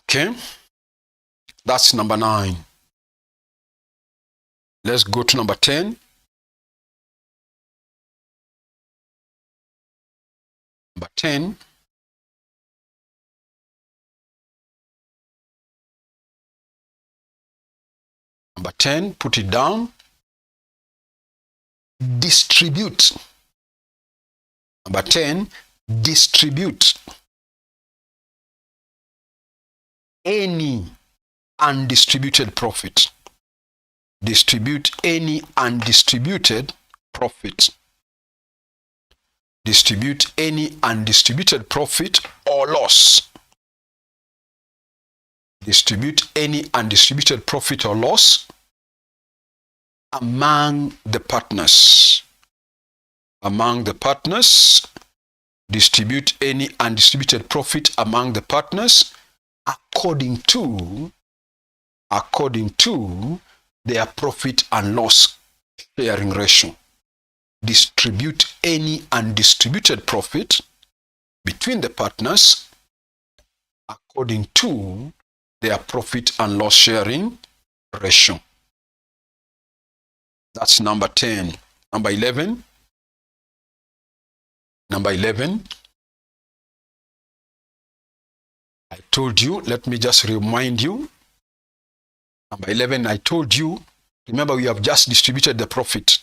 Okay, that's number 9. Let's go to number 10. Number 10. Number 10, put it down. Distribute. Number 10, distribute any undistributed profit. Distribute any undistributed profit. Distribute any undistributed profit or loss. Distribute any undistributed profit or loss among the partners. Among the partners. Distribute any undistributed profit among the partners according to their profit and loss sharing ratio. Distribute any undistributed profit between the partners according to their profit and loss sharing ratio. That's number 10. Number 11. Number 11. I told you, let me just remind you. Number 11, I told you, remember we have just distributed the profit.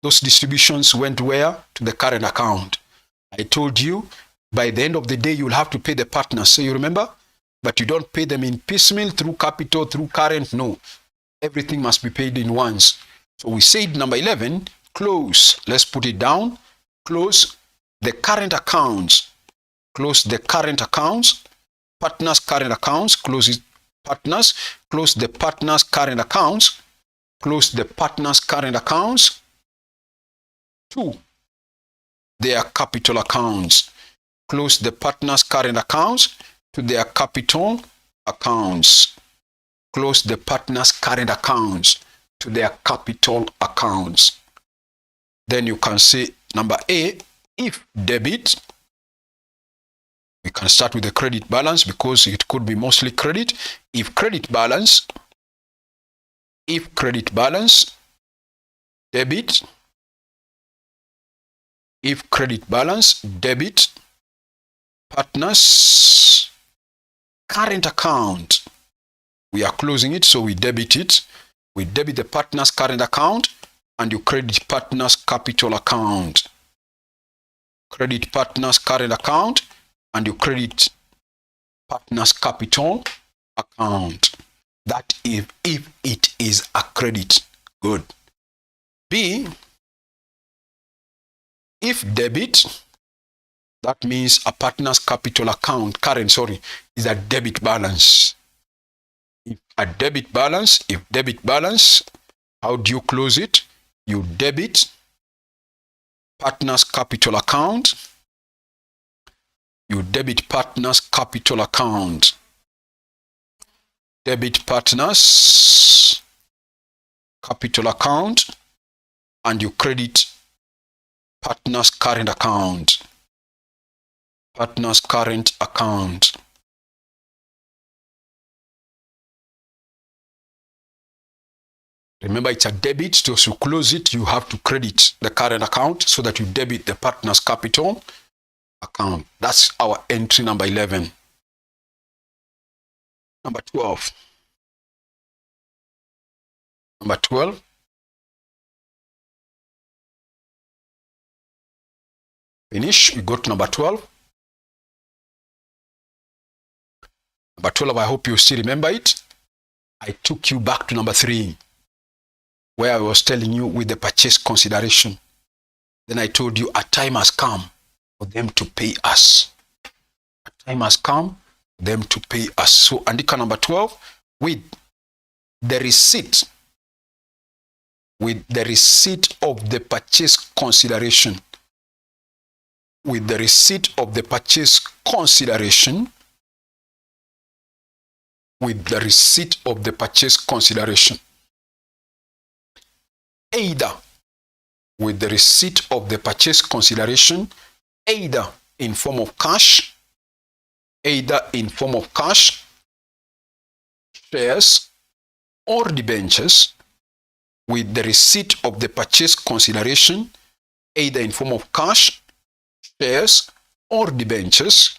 Those distributions went where? To the current account. I told you, by the end of the day, you'll have to pay the partners. So you remember? But you don't pay them in piecemeal, through capital, through current. No. Everything must be paid in once. So we said number 11, close. Let's put it down. Close the current accounts. Close the current accounts. Partners' current accounts. Close it. Partners. Close the partners' current accounts. Close the partners' current accounts to their capital accounts. Close the partners' current accounts to their capital accounts. Close the partners' current accounts to their capital accounts. Then you can say number A, if debit, we can start with the credit balance because it could be mostly credit. If credit balance, debit, if credit balance, debit, partners, current account, we are closing it, so we debit it. We debit the partners' current account and you credit partners' capital account. Credit partners' current account and you credit partners' capital account. That if it is a credit. Good. B, if debit, that means a partner's capital account, is a debit balance. If debit balance, how do you close it? You debit partner's capital account. You debit partner's capital account. Debit partner's capital account and you credit partner's current account. Partner's current account. Remember, it's a debit, so to close it, you have to credit the current account so that you debit the partner's capital account. That's our entry number 11. Number 12. Number 12. Finish. We go to number 12. Number 12, I hope you still remember it. I took you back to number 3, where I was telling you with the purchase consideration. Then I told you a time has come for them to pay us. A time has come for them to pay us. So andika number 12 with the receipt. With the receipt of the purchase consideration. With the receipt of the purchase consideration. With the receipt of the purchase consideration. Either with the receipt of the purchase consideration, either in form of cash, shares, or debentures, with the receipt of the purchase consideration, either in form of cash, shares, or debentures,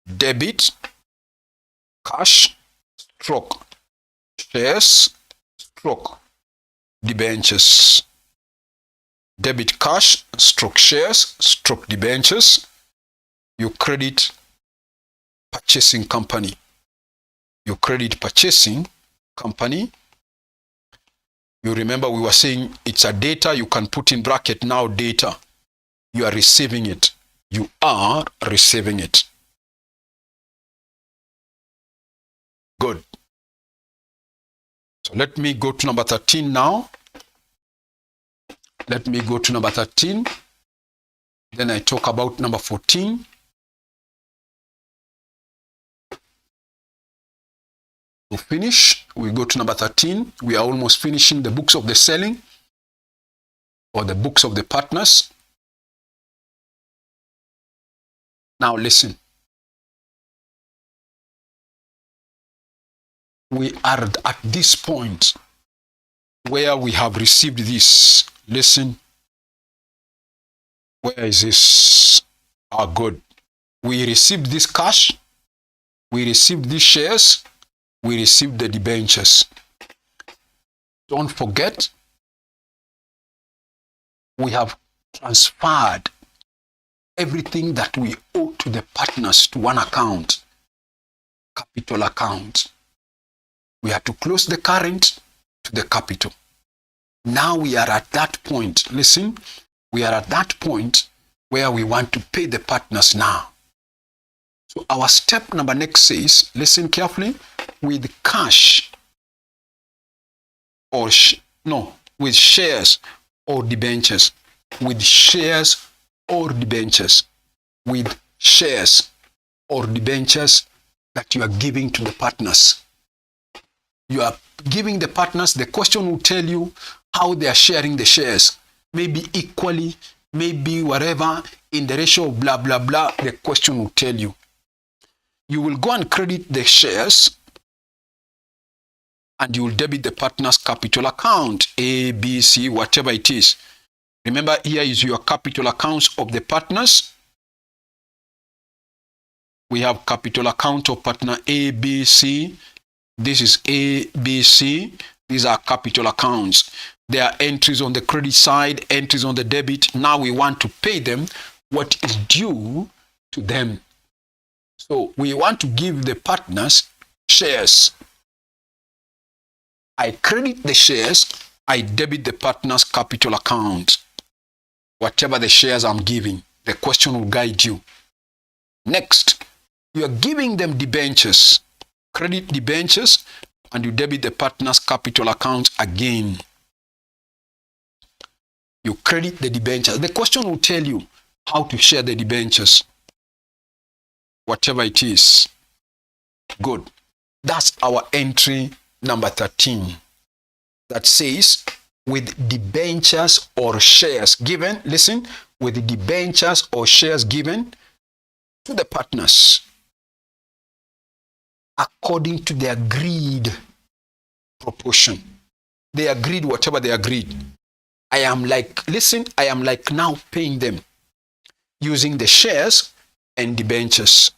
debit, cash, stroke, shares, stroke, debentures. debit cash, stroke shares, stroke debentures. You credit purchasing company. You credit purchasing company. You remember we were saying it's a data, you can put in bracket now data. You are receiving it. You are receiving it. Good. So let me go to number 13 now. Let me go to number 13. Then I talk about number 14. To finish, we go to number 13. We are almost finishing the books of the selling or the books of the partners. Now listen. We are at this point where we have received this. Listen. Where is this? Ah, good. We received this cash. We received these shares. We received the debentures. Don't forget, we have transferred everything that we owe to the partners to one account, capital account. We had to close the current to the capital. Now we are at that point. Listen, we are at that point where we want to pay the partners now. So our step number next says, listen carefully, with cash or with shares or debentures. With shares or debentures. With shares or debentures that you are giving to the partners. You are giving the partners, the question will tell you how they are sharing the shares. Maybe equally, maybe whatever, in the ratio of blah, blah, blah, the question will tell you. You will go and credit the shares and you will debit the partner's capital account, A, B, C, whatever it is. Remember, here is your capital accounts of the partners. We have capital account of partner A, B, C. This is A, B, C. These are capital accounts. There are entries on the credit side, entries on the debit. Now we want to pay them what is due to them. So we want to give the partners shares. I credit the shares, I debit the partner's capital account. Whatever the shares I'm giving, the question will guide you. Next, you are giving them debentures. Credit debentures, and you debit the partner's capital account again. You credit the debentures. The question will tell you how to share the debentures. Whatever it is. Good. That's our entry number 13. That says, with debentures or shares given, listen, with debentures or shares given to the partners according to the agreed proportion. They agreed whatever they agreed. I am like now paying them using the shares and debentures.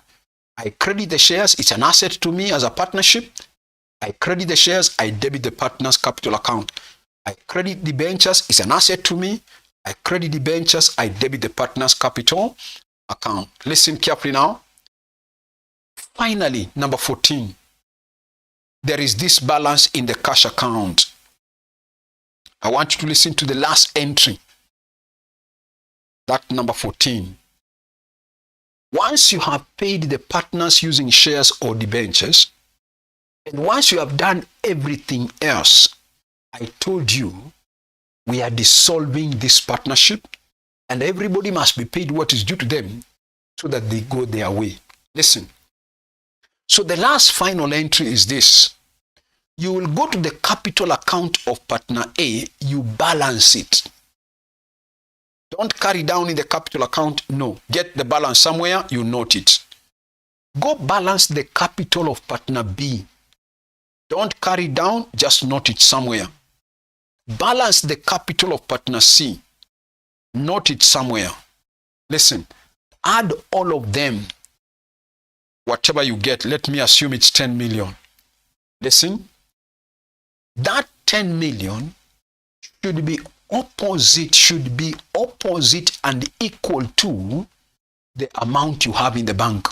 I credit the shares, it's an asset to me as a partnership. I credit the shares, I debit the partner's capital account. I credit debentures, it's an asset to me. I credit debentures, I debit the partner's capital account. Listen carefully now. Finally, number 14. There is this balance in the cash account. I want you to listen to the last entry. That number 14. Once you have paid the partners using shares or debentures, and once you have done everything else, I told you we are dissolving this partnership and everybody must be paid what is due to them so that they go their way. Listen. So the last final entry is this. You will go to the capital account of partner A, you balance it. Don't carry down in the capital account, no. Get the balance somewhere, you note it. Go balance the capital of partner B. Don't carry down, just note it somewhere. Balance the capital of partner C. Note it somewhere. Listen, add all of them. Whatever you get, let me assume it's 10 million. Listen, that 10 million should be opposite should be opposite and equal to the amount you have in the bank.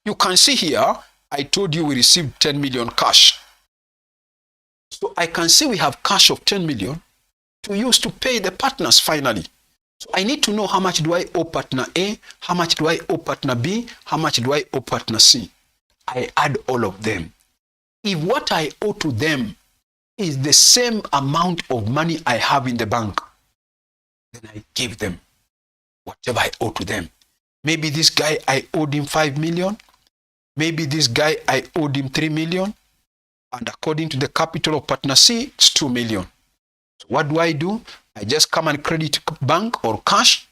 You can see here, I told you we received 10 million cash. So I can see we have cash of 10 million to use to pay the partners finally. So I need to know how much do I owe partner A, how much do I owe partner B, how much do I owe partner C. I add all of them. If what I owe to them is the same amount of money I have in the bank, then I give them whatever I owe to them. Maybe this guy, I owed him 5 million. Maybe this guy, I owed him 3 million. And according to the capital of partner C, it's 2 million. So what do? I just come and credit bank or cash.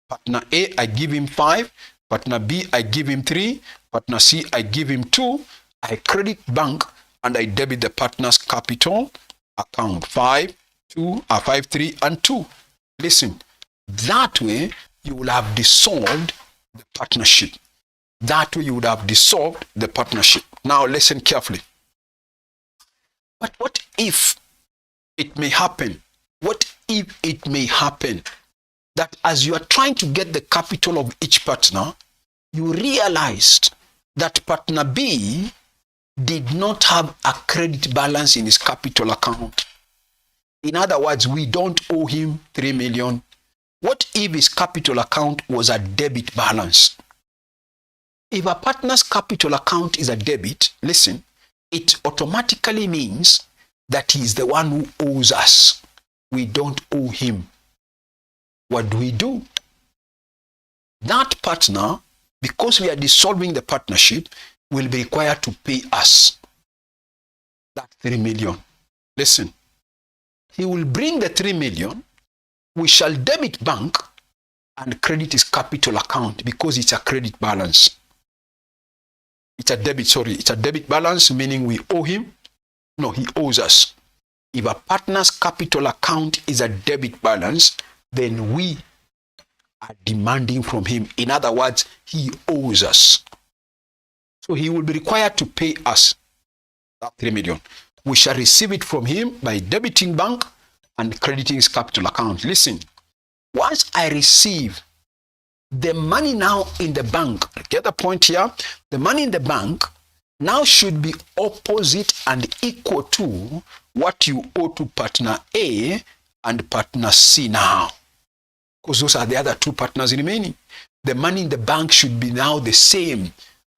Partner A, I give him 5. Partner B, I give him 3. Partner C, I give him 2. I credit bank and I debit the partner's capital account 5, 3, and 2. Listen, that way you will have dissolved the partnership. That way you would have dissolved the partnership. Now listen carefully. But what if it may happen? What if it may happen that as you are trying to get the capital of each partner, you realized that partner B did not have a credit balance in his capital account? In other words, we don't owe him 3 million. What if his capital account was a debit balance? If a partner's capital account is a debit, listen, it automatically means that he is the one who owes us. We don't owe him. What do? That partner, because we are dissolving the partnership, will be required to pay us that 3 million. Listen, he will bring the 3 million, we shall debit bank and credit his capital account because it's a credit balance. It's a debit balance, meaning we owe him. No, he owes us. If a partner's capital account is a debit balance, then we are demanding from him. In other words, he owes us. So he will be required to pay us that 3 million. We shall receive it from him by debiting bank and crediting his capital account. Listen, once I receive the money now in the bank, get the point here? The money in the bank now should be opposite and equal to what you owe to partner A and partner C now. Because those are the other two partners remaining. The money in the bank should be now the same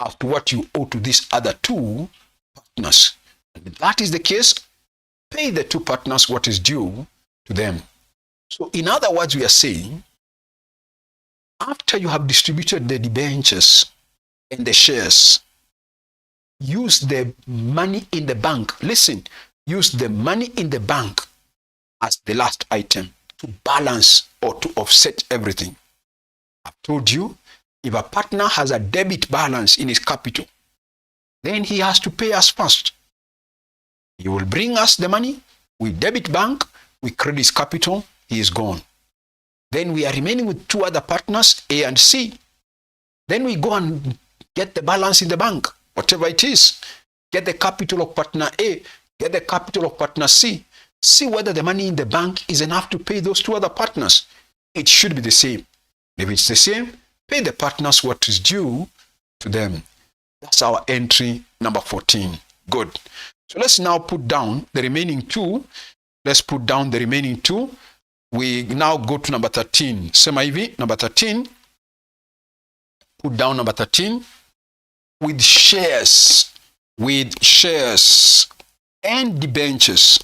as to what you owe to these other two partners. And if that is the case, pay the two partners what is due to them. So in other words, we are saying, after you have distributed the debentures and the shares, use the money in the bank. Listen, use the money in the bank as the last item to balance or to offset everything. I've told you, if a partner has a debit balance in his capital, then he has to pay us first. He will bring us the money, we debit bank, we credit his capital, he is gone. Then we are remaining with two other partners, A and C. Then we go and get the balance in the bank, whatever it is. Get the capital of partner A, get the capital of partner C. See whether the money in the bank is enough to pay those two other partners. It should be the same. If it's the same, pay the partners what is due to them. That's our entry number 14. Good. So let's now put down the remaining two. Let's put down the remaining two. We now go to number 13. Sema hivi, number 13. Put down number 13. With shares and debentures.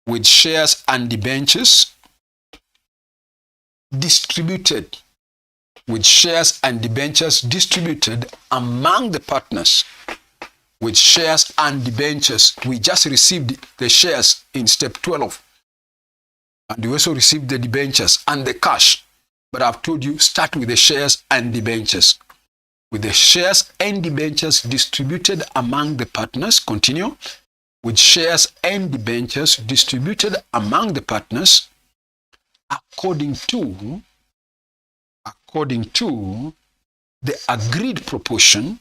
With shares and debentures distributed. With shares and debentures distributed among the partners. With shares and debentures. We just received the shares in step 12. And we also received the debentures and the cash. But I've told you, start with the shares and debentures. With the shares and debentures distributed among the partners. Continue. With shares and debentures distributed among the partners according to the agreed proportion,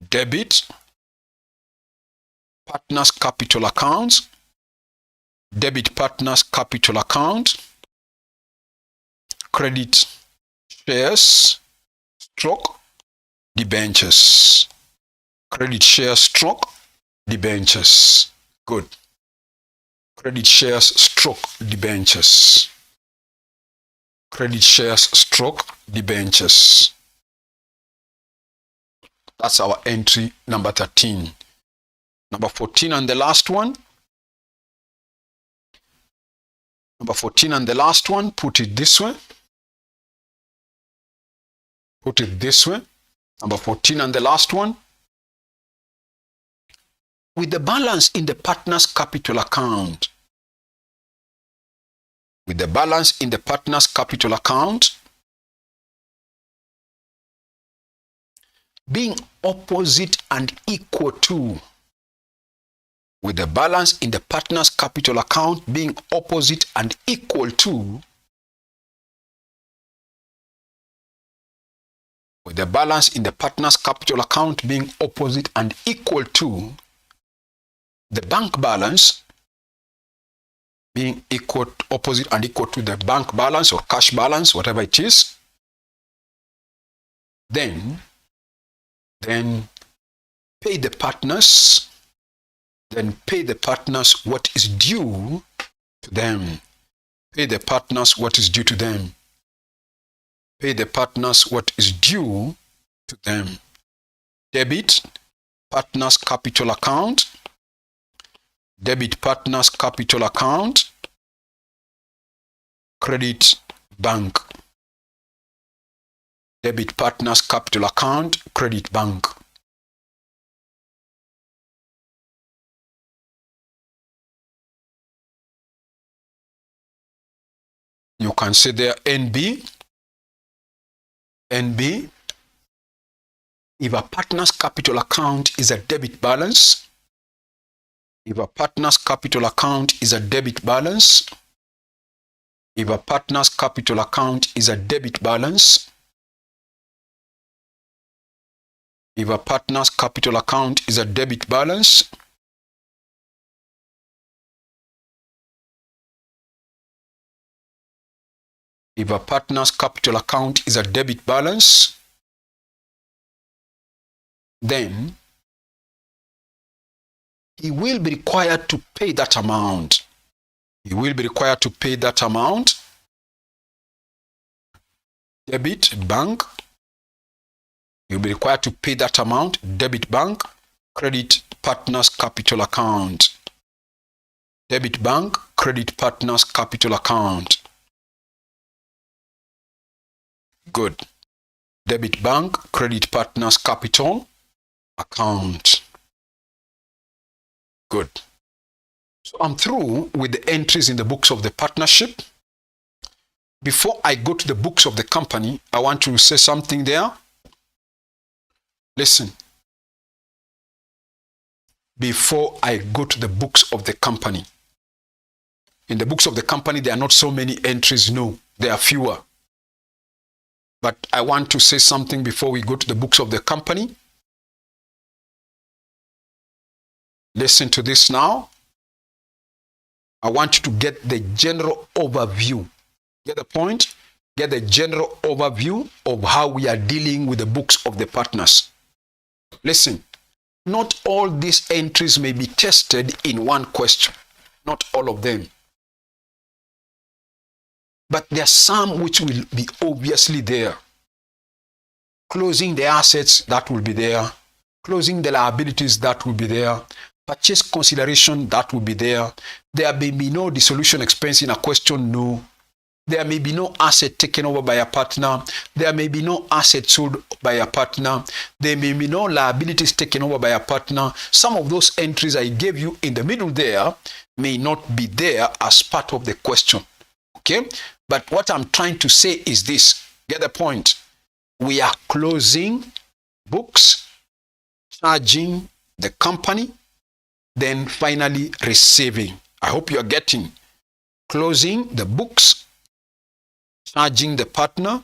debit partners capital accounts, debit partners capital account, credit shares stroke debentures. Credit shares stroke debentures. Good. Credit shares stroke debentures. Credit shares stroke debentures. That's our entry number 13. Number 14 and the last one. Number 14 and the last one, put it this way. Put it this way. Number 14 and the last one. With the balance in the partner's capital account. With the balance in the partner's capital account being opposite and equal to. With the balance in the partner's capital account being opposite and equal to. With the balance in the partner's capital account being opposite and equal to the bank balance being equal, opposite and equal to the bank balance or cash balance, whatever it is, then pay the partners what is due to them. Pay the partners what is due to them. Pay the partners what is due to them. Debit partners capital account. Debit partners capital account. Credit bank. Debit partners capital account. Credit bank. You can say there NB. NB. If a partner's capital account is a debit balance, if a partner's capital account is a debit balance, if a partner's capital account is a debit balance, if a partner's capital account is a debit balance, if a partner's capital account is a debit balance, then he will be required to pay that amount. He will be required to pay that amount. Debit bank. He will be required to pay that amount. Debit bank. Credit partners capital account. Debit bank. Credit partners capital account. Good. Debit bank. Credit partners capital account. Good. So I'm through with the entries in the books of the partnership. Before I go to the books of the company, I want to say something there. Listen. Before I go to the books of the company. In the books of the company, there are not so many entries. No, there are fewer. But I want to say something before we go to the books of the company. Listen to this now. I want you to get the general overview. Get the point? Get the general overview of how we are dealing with the books of the partners. Listen, not all these entries may be tested in one question. Not all of them. But there are some which will be obviously there. Closing the assets, that will be there. Closing the liabilities, that will be there. Purchase consideration, that will be there. There may be no dissolution expense in a question, no. There may be no asset taken over by a partner. There may be no asset sold by a partner. There may be no liabilities taken over by a partner. Some of those entries I gave you in the middle there may not be there as part of the question. Okay? But what I'm trying to say is this. Get the point? We are closing books, charging the company, then finally receiving. I hope you are getting. Closing the books, charging the partner,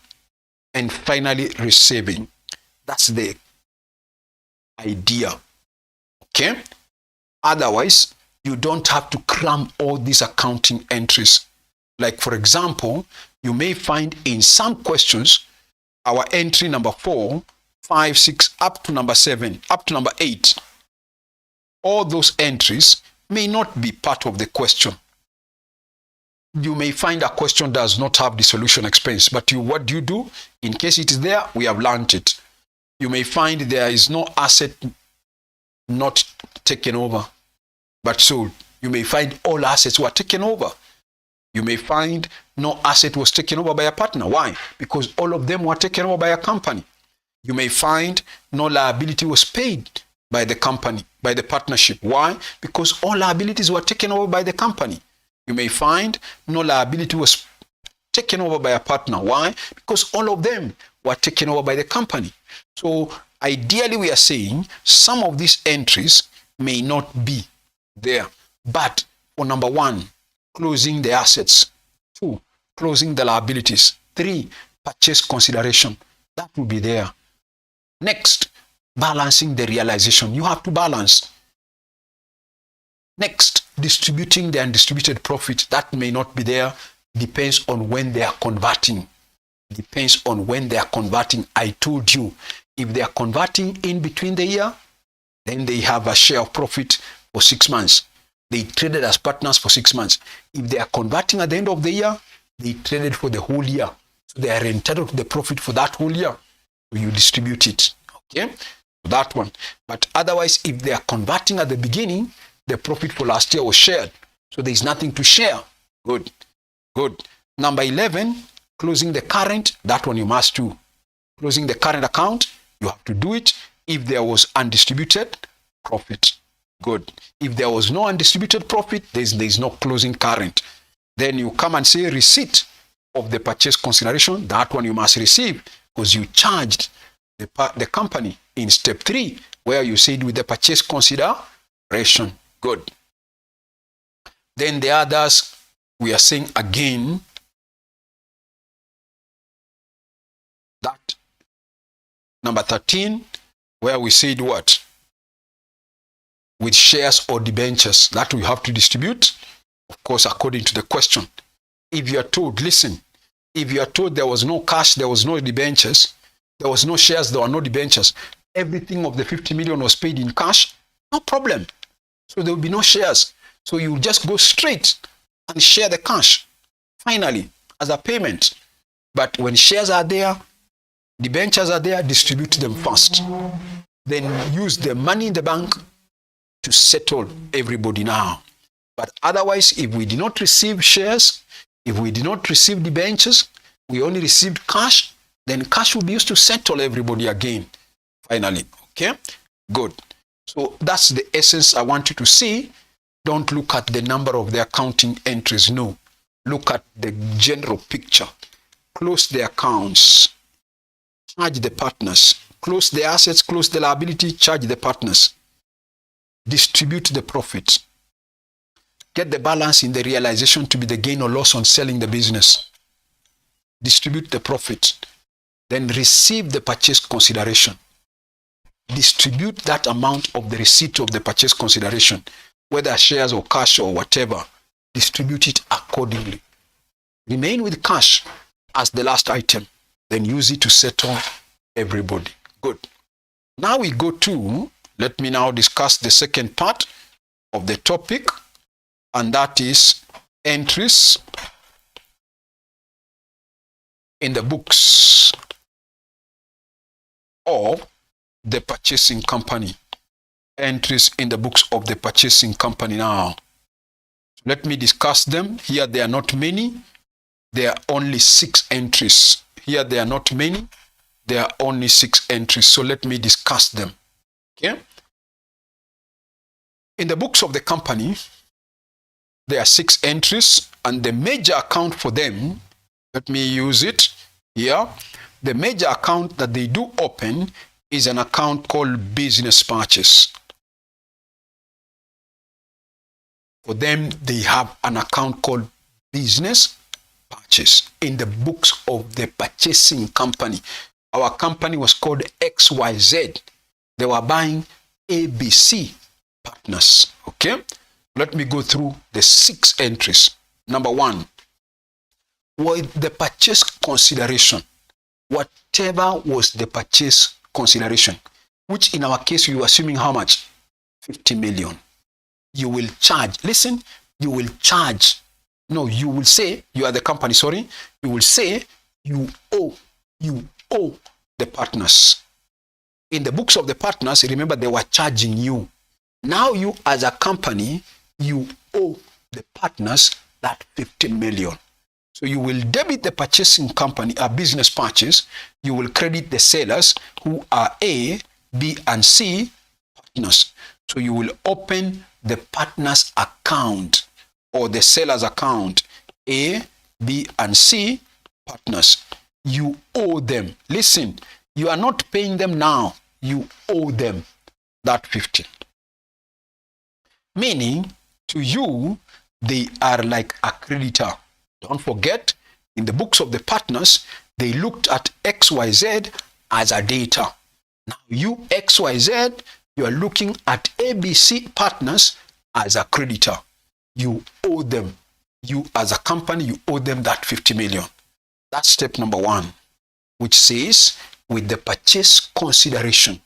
and finally receiving. That's the idea. Okay? Otherwise, you don't have to cram all these accounting entries. Like, for example, you may find in some questions, our entry number 4, 5, 6, up to number 7, up to number 8, all those entries may not be part of the question. You may find a question does not have the solution expense, but what do you do? In case it is there, we have learned it. You may find there is no asset not taken over, but sold. You may find all assets were taken over. You may find no asset was taken over by a partner. Why? Because all of them were taken over by a company. You may find no liability was paid by the company, by the partnership. Why? Because all liabilities were taken over by the company. You may find no liability was taken over by a partner. Why? Because all of them were taken over by the company. So ideally, we are saying some of these entries may not be there. But for number 1, closing the assets. 2, closing the liabilities. 3, purchase consideration. That will be there. Next, balancing the realization. You have to balance. Next, distributing the undistributed profit. That may not be there. Depends on when they are converting. Depends on when they are converting. I told you, if they are converting in between the year, then they have a share of profit for 6 months. They traded as partners for 6 months. If they are converting at the end of the year, they traded for the whole year. So they are entitled to the profit for that whole year. So you distribute it. Okay? That one. But otherwise, if they are converting at the beginning, the profit for last year was shared. So there is nothing to share. Good. Good. Number 11, closing the current. That one you must do. Closing the current account, you have to do it if there was undistributed profit. Good. If there was no undistributed profit, there is no closing current. Then you come and say receipt of the purchase consideration. That one you must receive because you charged the company in step 3 where you said with the purchase consideration. Good. Then the others, we are saying again that number 13, where we said what? With shares or debentures, that we have to distribute, of course, according to the question. If you are told, listen, if you are told there was no cash, there was no debentures, there was no shares, there were no debentures, everything of the 50 million was paid in cash, no problem. So there will be no shares. So you just go straight and share the cash, finally, as a payment. But when shares are there, debentures are there, distribute them first. Then use the money in the bank to settle everybody now. But otherwise, if we did not receive shares, if we did not receive debentures, we only received cash, then cash will be used to settle everybody again, finally. Okay? Good. So that's the essence I want you to see. Don't look at the number of the accounting entries. No. Look at the general picture. Close the accounts. Charge the partners. Close the assets, close the liability, charge the partners. Distribute the profits. Get the balance in the realization to be the gain or loss on selling the business. Distribute the profit. Then receive the purchase consideration. Distribute that amount of the receipt of the purchase consideration, whether shares or cash or whatever. Distribute it accordingly. Remain with cash as the last item. Then use it to settle everybody. Good. Now we go to, let me now discuss the second part of the topic, and that is entries in the books of the purchasing company. Entries in the books of the purchasing company now. Let me discuss them. Here there are not many. There are only 6 entries. Here there are not many. There are only 6 entries. So let me discuss them. Okay? In the books of the company, there are 6 entries, and the major account for them, let me use it here. The major account that they do open is an account called business purchase. For them, they have an account called business purchase in the books of the purchasing company. Our company was called XYZ. They were buying ABC partners. Okay, let me go through the 6 entries. Number 1, with the purchase consideration, whatever was the purchase consideration, which in our case you are assuming how much? 50 million. You will charge, listen, you will charge, no, you will say, you are the company, sorry, you will say you owe the partners. In the books of the partners, remember they were charging you. Now you as a company, you owe the partners that 50 million. So you will debit the purchasing company, a business purchase. You will credit the sellers who are A, B, and C partners. So you will open the partners account or the seller's account, A, B, and C partners. You owe them. Listen, you are not paying them now. You owe them that 50. Meaning, to you, they are like a creditor. Don't forget, in the books of the partners, they looked at XYZ as a debtor. Now you, XYZ, you are looking at ABC partners as a creditor. You owe them. You as a company, you owe them that 50 million. That's step number 1, which says, with the purchase consideration,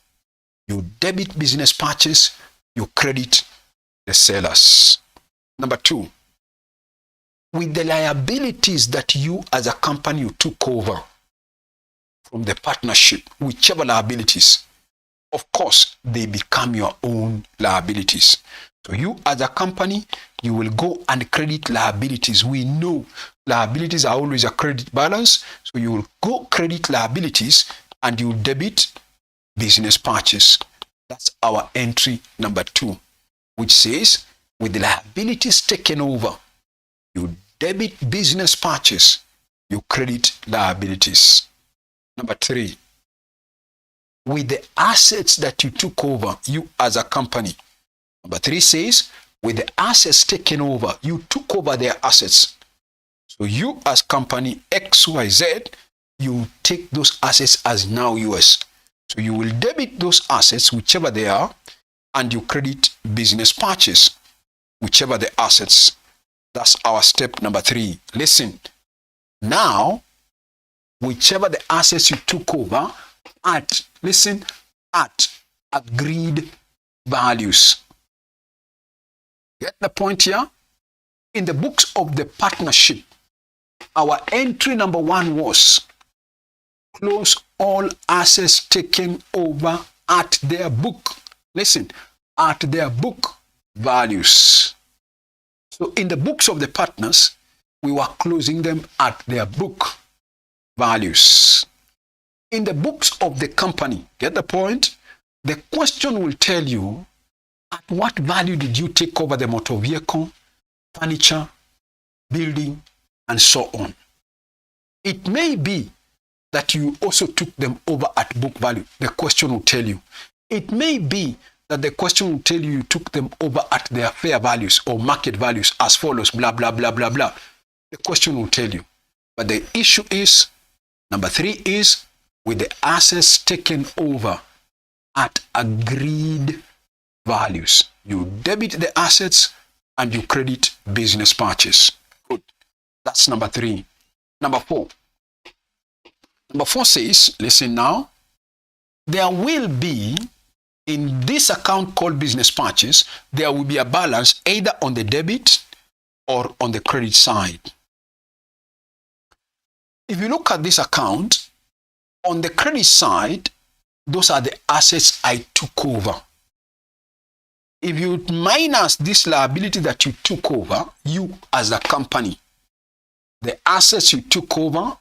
you debit business purchase, you credit the sellers. Number 2, with the liabilities that you as a company you took over from the partnership, whichever liabilities, of course, they become your own liabilities. So you as a company, you will go and credit liabilities. We know liabilities are always a credit balance. So you will go credit liabilities and you debit business purchase. That's our entry number 2, which says, with the liabilities taken over, you debit business purchase, you credit liabilities. Number 3, with the assets that you took over, you as a company. Number 3 says, with the assets taken over, you took over their assets. So you as company XYZ, you take those assets as now yours. So you will debit those assets, whichever they are, and you credit business purchase, whichever the assets. That's our step number 3. Listen, now, whichever the assets you took over at agreed values. Get the point here? In the books of the partnership, our entry number 1 was close all assets taken over at their book. Listen, at their book values. So in the books of the partners, we were closing them at their book values. In the books of the company, get the point? The question will tell you, at what value did you take over the motor vehicle, furniture, building, and so on? It may be that you also took them over at book value. The question will tell you. It may be that the question will tell you took them over at their fair values or market values as follows, blah, blah, blah, blah, blah. The question will tell you. But the issue is, number 3 is, with the assets taken over at agreed values. You debit the assets and you credit business purchase. Good. That's number 3. Number 4. Number 4 says, listen now, there will be, in this account called business purchase, there will be a balance either on the debit or on the credit side. If you look at this account, on the credit side, those are the assets I took over. If you minus this liability that you took over, you as a company, the assets you took over,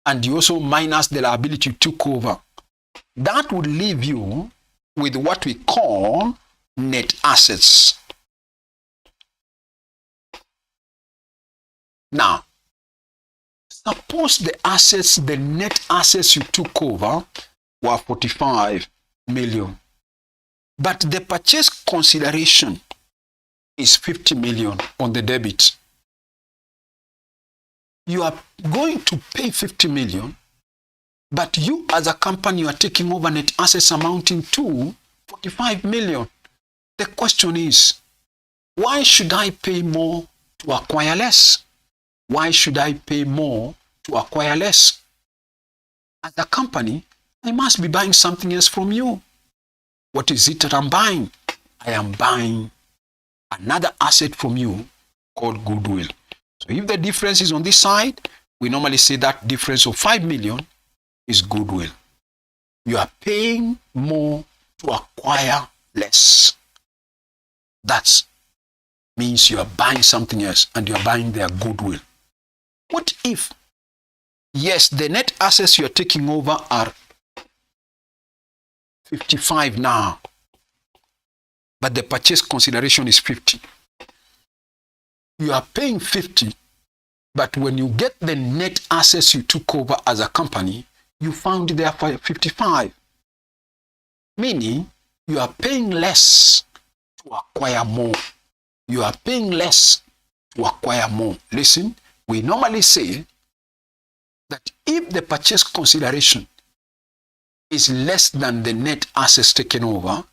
and you also minus the liability you took over, that would leave you with what we call net assets. Now, suppose the net assets you took over were 45 million, but the purchase consideration is 50 million on the debit. You are going to pay 50 million, but you as a company, you are taking over net assets amounting to 45 million. The question is, why should I pay more to acquire less? Why should I pay more to acquire less? As a company, I must be buying something else from you. What is it that I'm buying? I am buying another asset from you called goodwill. So if the difference is on this side, we normally say that difference of 5 million is goodwill. You are paying more to acquire less. That means you are buying something else and you are buying their goodwill. What if, yes, the net assets you are taking over are 55 now, but the purchase consideration is 50. You are paying 50, but when you get the net assets you took over as a company, you found they are 55. Meaning, you are paying less to acquire more. You are paying less to acquire more. Listen, we normally say that if the purchase consideration is less than the net assets taken over,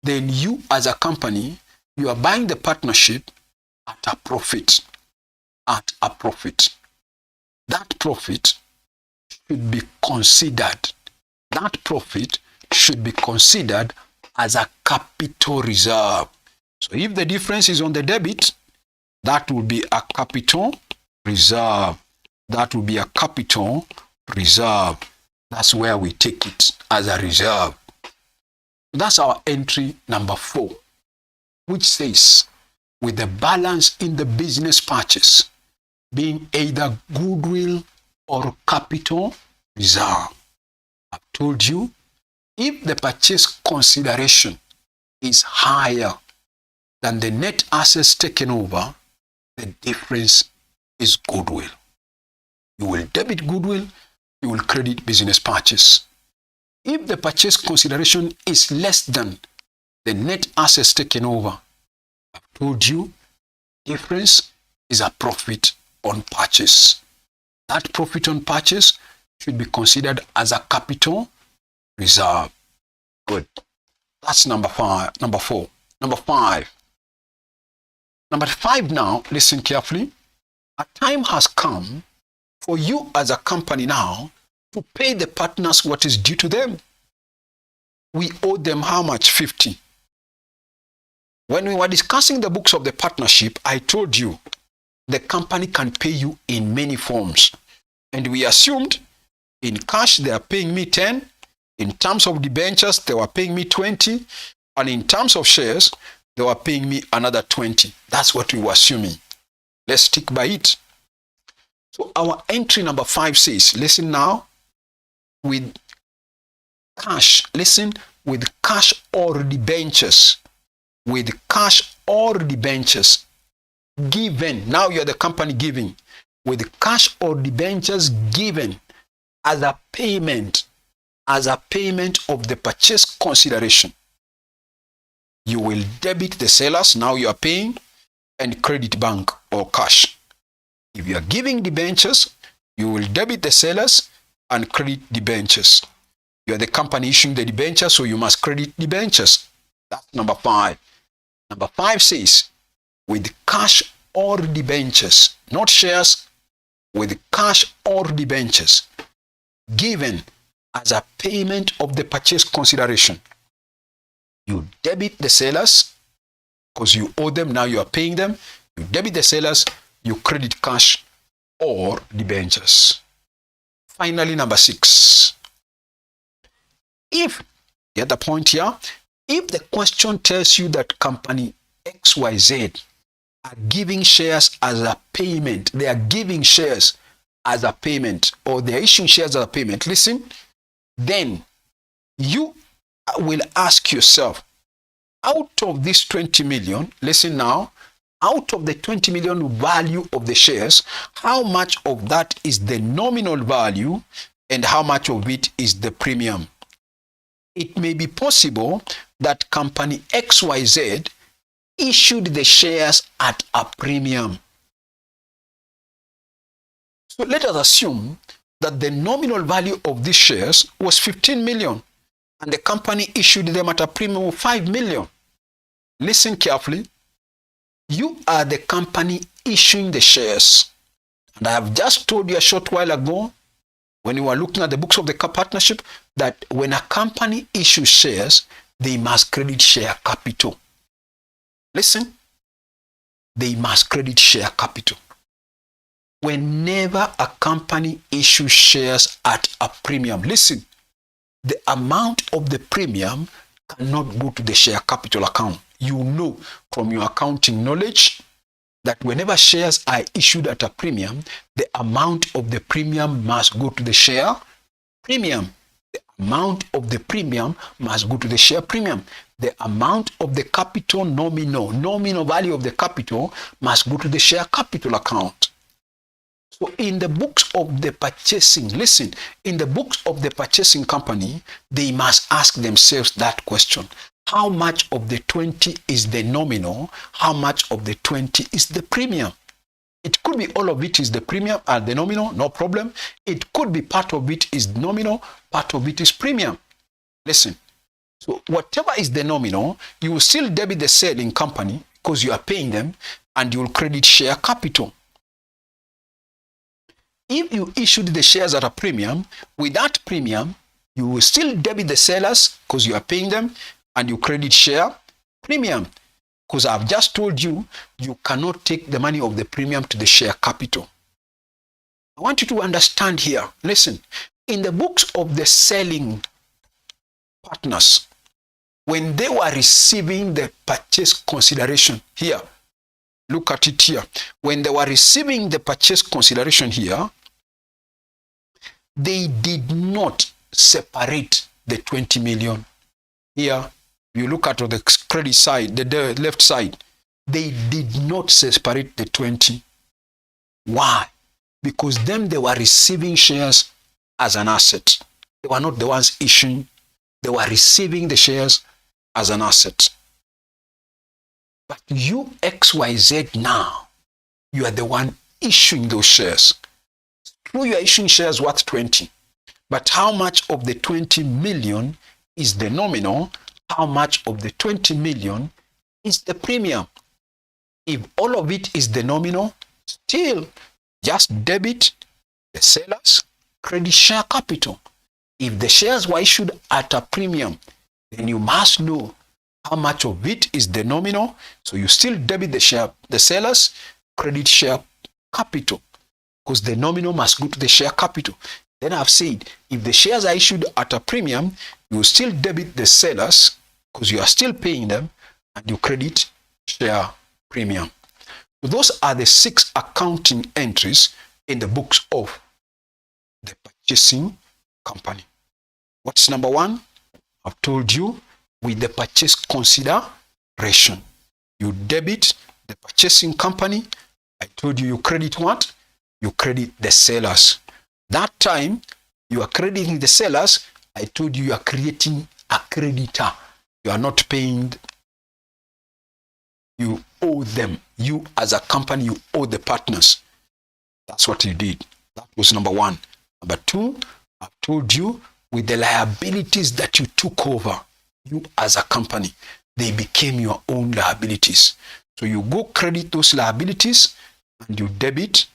then you as a company, you are buying the partnership at a profit. At a profit. That profit should be considered. That profit should be considered as a capital reserve. So if the difference is on the debit, that will be a capital reserve. That will be a capital reserve. That's where we take it as a reserve. That's our entry number 4, which says, with the balance in the business purchase being either goodwill or capital reserve. I've told you, if the purchase consideration is higher than the net assets taken over, the difference is goodwill. You will debit goodwill, you will credit business purchase. If the purchase consideration is less than the net assets taken over, I've told you, difference is a profit on purchase. That profit on purchase should be considered as a capital reserve. Good. That's number 4. Number 5. Number 5 now, listen carefully. A time has come for you as a company now to pay the partners what is due to them. We owe them how much? 50. When we were discussing the books of the partnership, I told you the company can pay you in many forms. And we assumed in cash they are paying me 10. In terms of debentures, they were paying me 20. And in terms of shares, they were paying me another 20. That's what we were assuming. Let's stick by it. So our entry number 5 says, listen now, with cash, listen, with cash or debentures, with cash or debentures given, now you're the company giving, with cash or debentures given as a payment of the purchase consideration, you will debit the sellers, now you are paying, and credit bank or cash. If you are giving debentures, you will debit the sellers and credit debentures. You are the company issuing the debentures, so you must credit debentures. That's number 5. Number 5 says, with cash or debentures, not shares, with cash or debentures, given as a payment of the purchase consideration. You debit the sellers, because you owe them, now you are paying them. You debit the sellers, you credit cash or debentures. Finally, number 6. If, get the point here, if the question tells you that company XYZ are giving shares as a payment, they are giving shares as a payment, or they are issuing shares as a payment, listen, then you will ask yourself, out of this 20 million, listen now, out of the 20 million value of the shares, how much of that is the nominal value and how much of it is the premium? It may be possible that company XYZ issued the shares at a premium. So let us assume that the nominal value of these shares was 15 million and the company issued them at a premium of 5 million. Listen carefully. You are the company issuing the shares. And I have just told you a short while ago, when you were looking at the books of the partnership, that when a company issues shares, they must credit share capital. Listen, they must credit share capital. Whenever a company issues shares at a premium, listen, the amount of the premium cannot go to the share capital account. You know from your accounting knowledge that whenever shares are issued at a premium, the amount of the premium must go to the share premium. The amount of the premium must go to the share premium. The amount of the capital nominal value of the capital must go to the share capital account. So in the books of the purchasing, listen, in the books of the purchasing company, they must ask themselves that question. How much of the 20 is the nominal? How much of the 20 is the premium? It could be all of it is the premium and the nominal, no problem. It could be part of it is nominal, part of it is premium. Listen, so whatever is the nominal, you will still debit the selling company because you are paying them, and you will credit share capital. If you issued the shares at a premium, with that premium, you will still debit the sellers because you are paying them, and you credit share premium. Because I've just told you, you cannot take the money of the premium to the share capital. I want you to understand here. Listen, in the books of the selling partners, when they were receiving the purchase consideration here, look at it here. When they were receiving the purchase consideration here, they did not separate the 20 million. Here, you look at the credit side, the left side, they did not separate the 20. Why? Because then they were receiving shares as an asset. They were not the ones issuing. They were receiving the shares as an asset. But you, XYZ, now, you are the one issuing those shares. True, you are issuing shares worth 20. But how much of the 20 million is the nominal? How much of the 20 million is the premium? If all of it is the nominal, still just debit the seller's credit share capital. If the shares were issued at a premium, then you must know how much of it is the nominal. So you still debit the seller's credit share capital, because the nominal must go to the share capital. Then I've said, if the shares are issued at a premium, you still debit the sellers because you are still paying them, and you credit share premium. So those are the 6 accounting entries in the books of the purchasing company. What's number 1? I've told you, with the purchase consideration. You debit the purchasing company. I told you, you credit what? You credit the sellers. That time, you are crediting the sellers. I told you, you are creating a creditor. You are not paying. You owe them. You, as a company, you owe the partners. That's what you did. That was number 1. Number 2, I've told you, with the liabilities that you took over, you as a company, they became your own liabilities. So you go credit those liabilities and you debit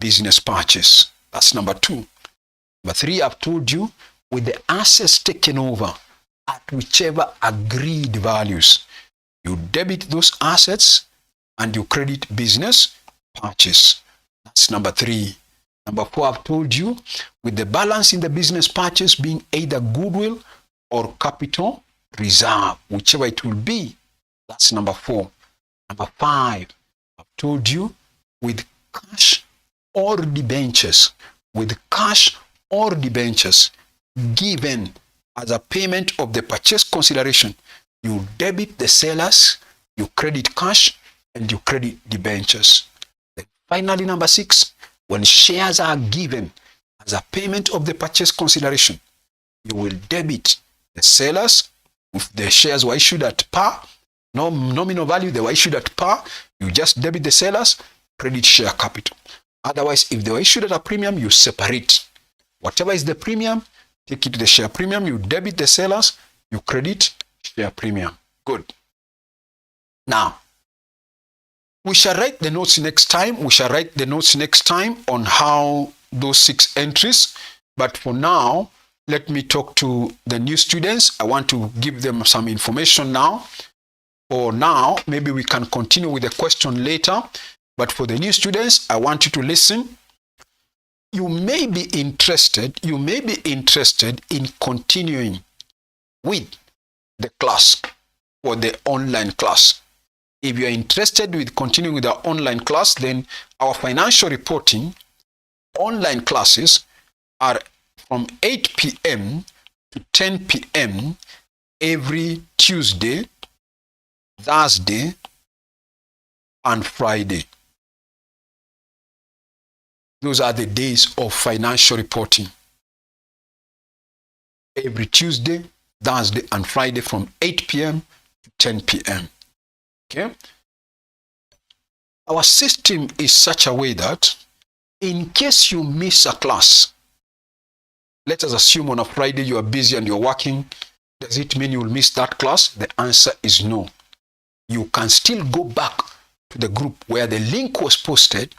business purchase. That's number 2. Number 3, I've told you, with the assets taken over at whichever agreed values, you debit those assets and you credit business purchase. That's number 3. Number 4, I've told you, with the balance in the business purchase being either goodwill or capital reserve, whichever it will be. That's number 4. Number 5, I've told you, with cash or debentures, with cash or debentures given as a payment of the purchase consideration, you debit the sellers, you credit cash, and you credit debentures. Then finally, number 6, when shares are given as a payment of the purchase consideration, you will debit the sellers. If the shares were issued at par, no nominal value, they were issued at par, you just debit the sellers, credit share capital. Otherwise, if they were issued at a premium, you separate. Whatever is the premium, take it to the share premium, you debit the sellers, you credit share premium. Good. Now, we shall write the notes next time. We shall write the notes next time on how those 6 entries. But for now, let me talk to the new students. I want to give them some information now. For now, maybe we can continue with the question later. But for the new students, I want you to listen. You may be interested in continuing with the class or the online class. If you are interested with continuing with our online class, then our financial reporting online classes are from 8 p.m. to 10 p.m. every Tuesday, Thursday, and Friday. Those are the days of financial reporting. Every Tuesday, Thursday, and Friday from 8 p.m. to 10 p.m. Okay? Our system is such a way that in case you miss a class, let us assume on a Friday you are busy and you're working, does it mean you will miss that class? The answer is no. You can still go back to the group where the link was posted,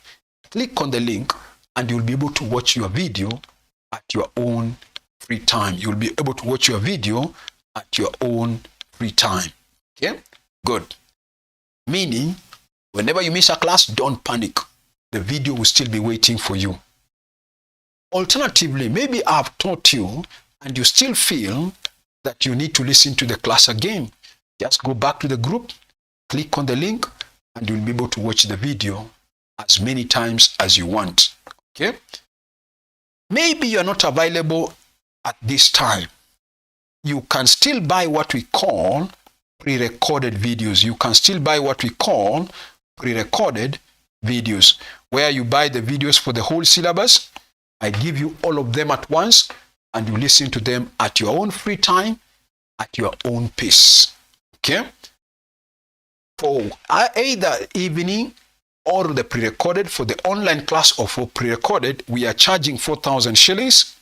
click on the link, and you'll be able to watch your video at your own free time. You'll be able to watch your video at your own free time. Okay? Good. Meaning, whenever you miss a class, don't panic. The video will still be waiting for you. Alternatively, maybe I've taught you and you still feel that you need to listen to the class again. Just go back to the group, click on the link, and you'll be able to watch the video as many times as you want. Okay? Maybe you're not available at this time. You can still buy what we call pre-recorded videos. You can still buy what we call pre-recorded videos, where you buy the videos for the whole syllabus. I give you all of them at once, and you listen to them at your own free time, at your own pace. Okay? For either evening or the pre-recorded, for the online class or for pre-recorded, we are charging 4,000 shillings,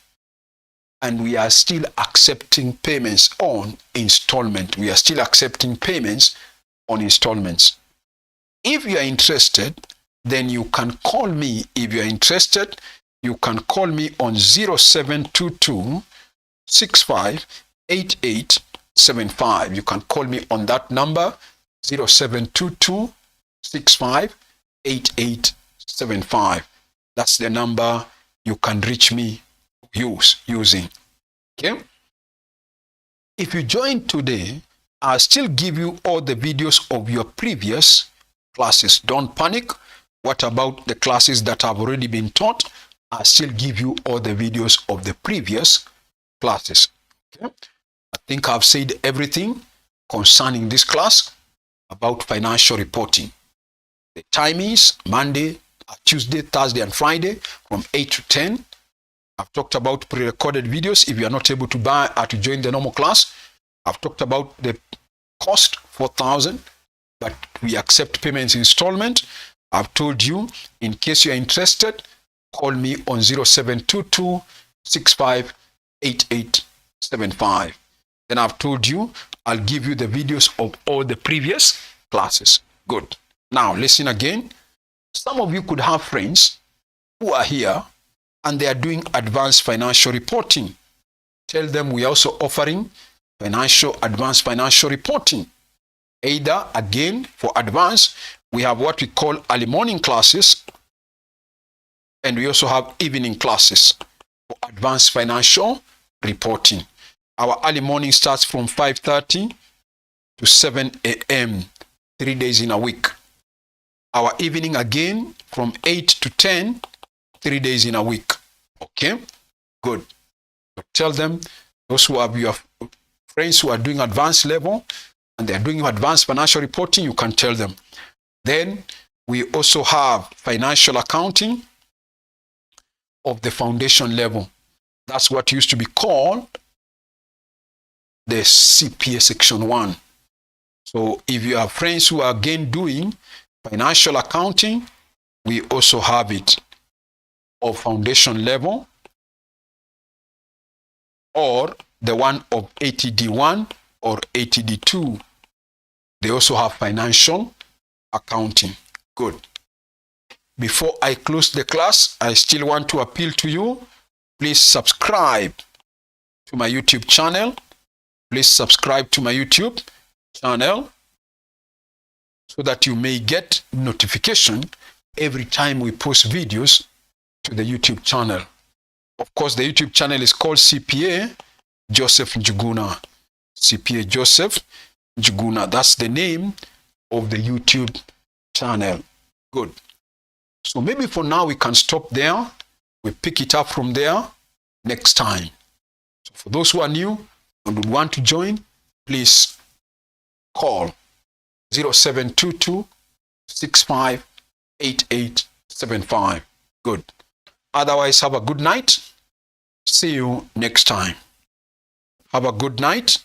and we are still accepting payments on installment. We are still accepting payments on installments. If you are interested, then you can call me. If you are interested, you can call me on 0722 65 8875. You can call me on that number, 0722 65 8875. That's the number you can reach me using. Okay? If you join today, I'll still give you all the videos of your previous classes. Don't panic. What about the classes that have already been taught? I'll still give you all the videos of the previous classes. Okay? I think I've said everything concerning this class about financial reporting. The time is Monday, Tuesday, Thursday, and Friday from 8 to 10. I've talked about pre-recorded videos. If you are not able to buy or to join the normal class, I've talked about the cost, 4,000, but we accept payments installment. I've told you, in case you are interested, call me on 0722 65 8875. Then I've told you, I'll give you the videos of all the previous classes. Good. Now, listen again. Some of you could have friends who are here and they are doing advanced financial reporting. Tell them we are also offering advanced financial reporting. Either, again, for advanced, we have what we call early morning classes, and we also have evening classes for advanced financial reporting. Our early morning starts from 5:30 to 7 a.m., 3 days in a week. Our evening, again, from 8 to 10, 3 days in a week. Okay? Good. So tell them, those who have your friends who are doing advanced level and they're doing advanced financial reporting, you can tell them. Then we also have financial accounting of the foundation level. That's what used to be called the CPA Section 1. So if you have friends who are again doing financial accounting, we also have it of foundation level, or the one of ATD1 or ATD2. They also have financial accounting. Good. Before I close the class, I still want to appeal to you. Please subscribe to my YouTube channel. Please subscribe to my YouTube channel so that you may get notification every time we post videos to the YouTube channel. Of course, the YouTube channel is called CPA Joseph Njuguna. CPA Joseph Njuguna. That's the name of the YouTube channel. Good. So maybe for now we can stop there. We pick it up from there next time. So for those who are new and would want to join, please call 0722 658875. Good. Otherwise, have a good night. See you next time. Have a good night.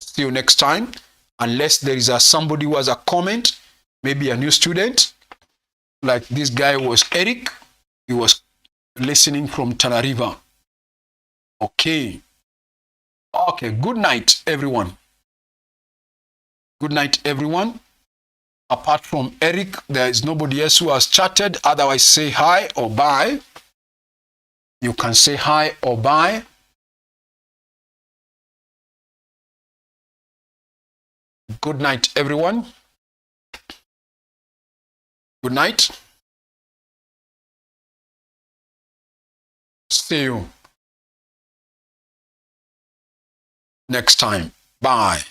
See you next time. Unless there is somebody who has a comment, maybe a new student, like this guy was Eric. He was listening from Tanariva. Okay. Okay, good night, everyone. Good night, everyone. Apart from Eric, there is nobody else who has chatted. Otherwise, say hi or bye. You can say hi or bye. Good night, everyone. Good night. See you next time. Bye.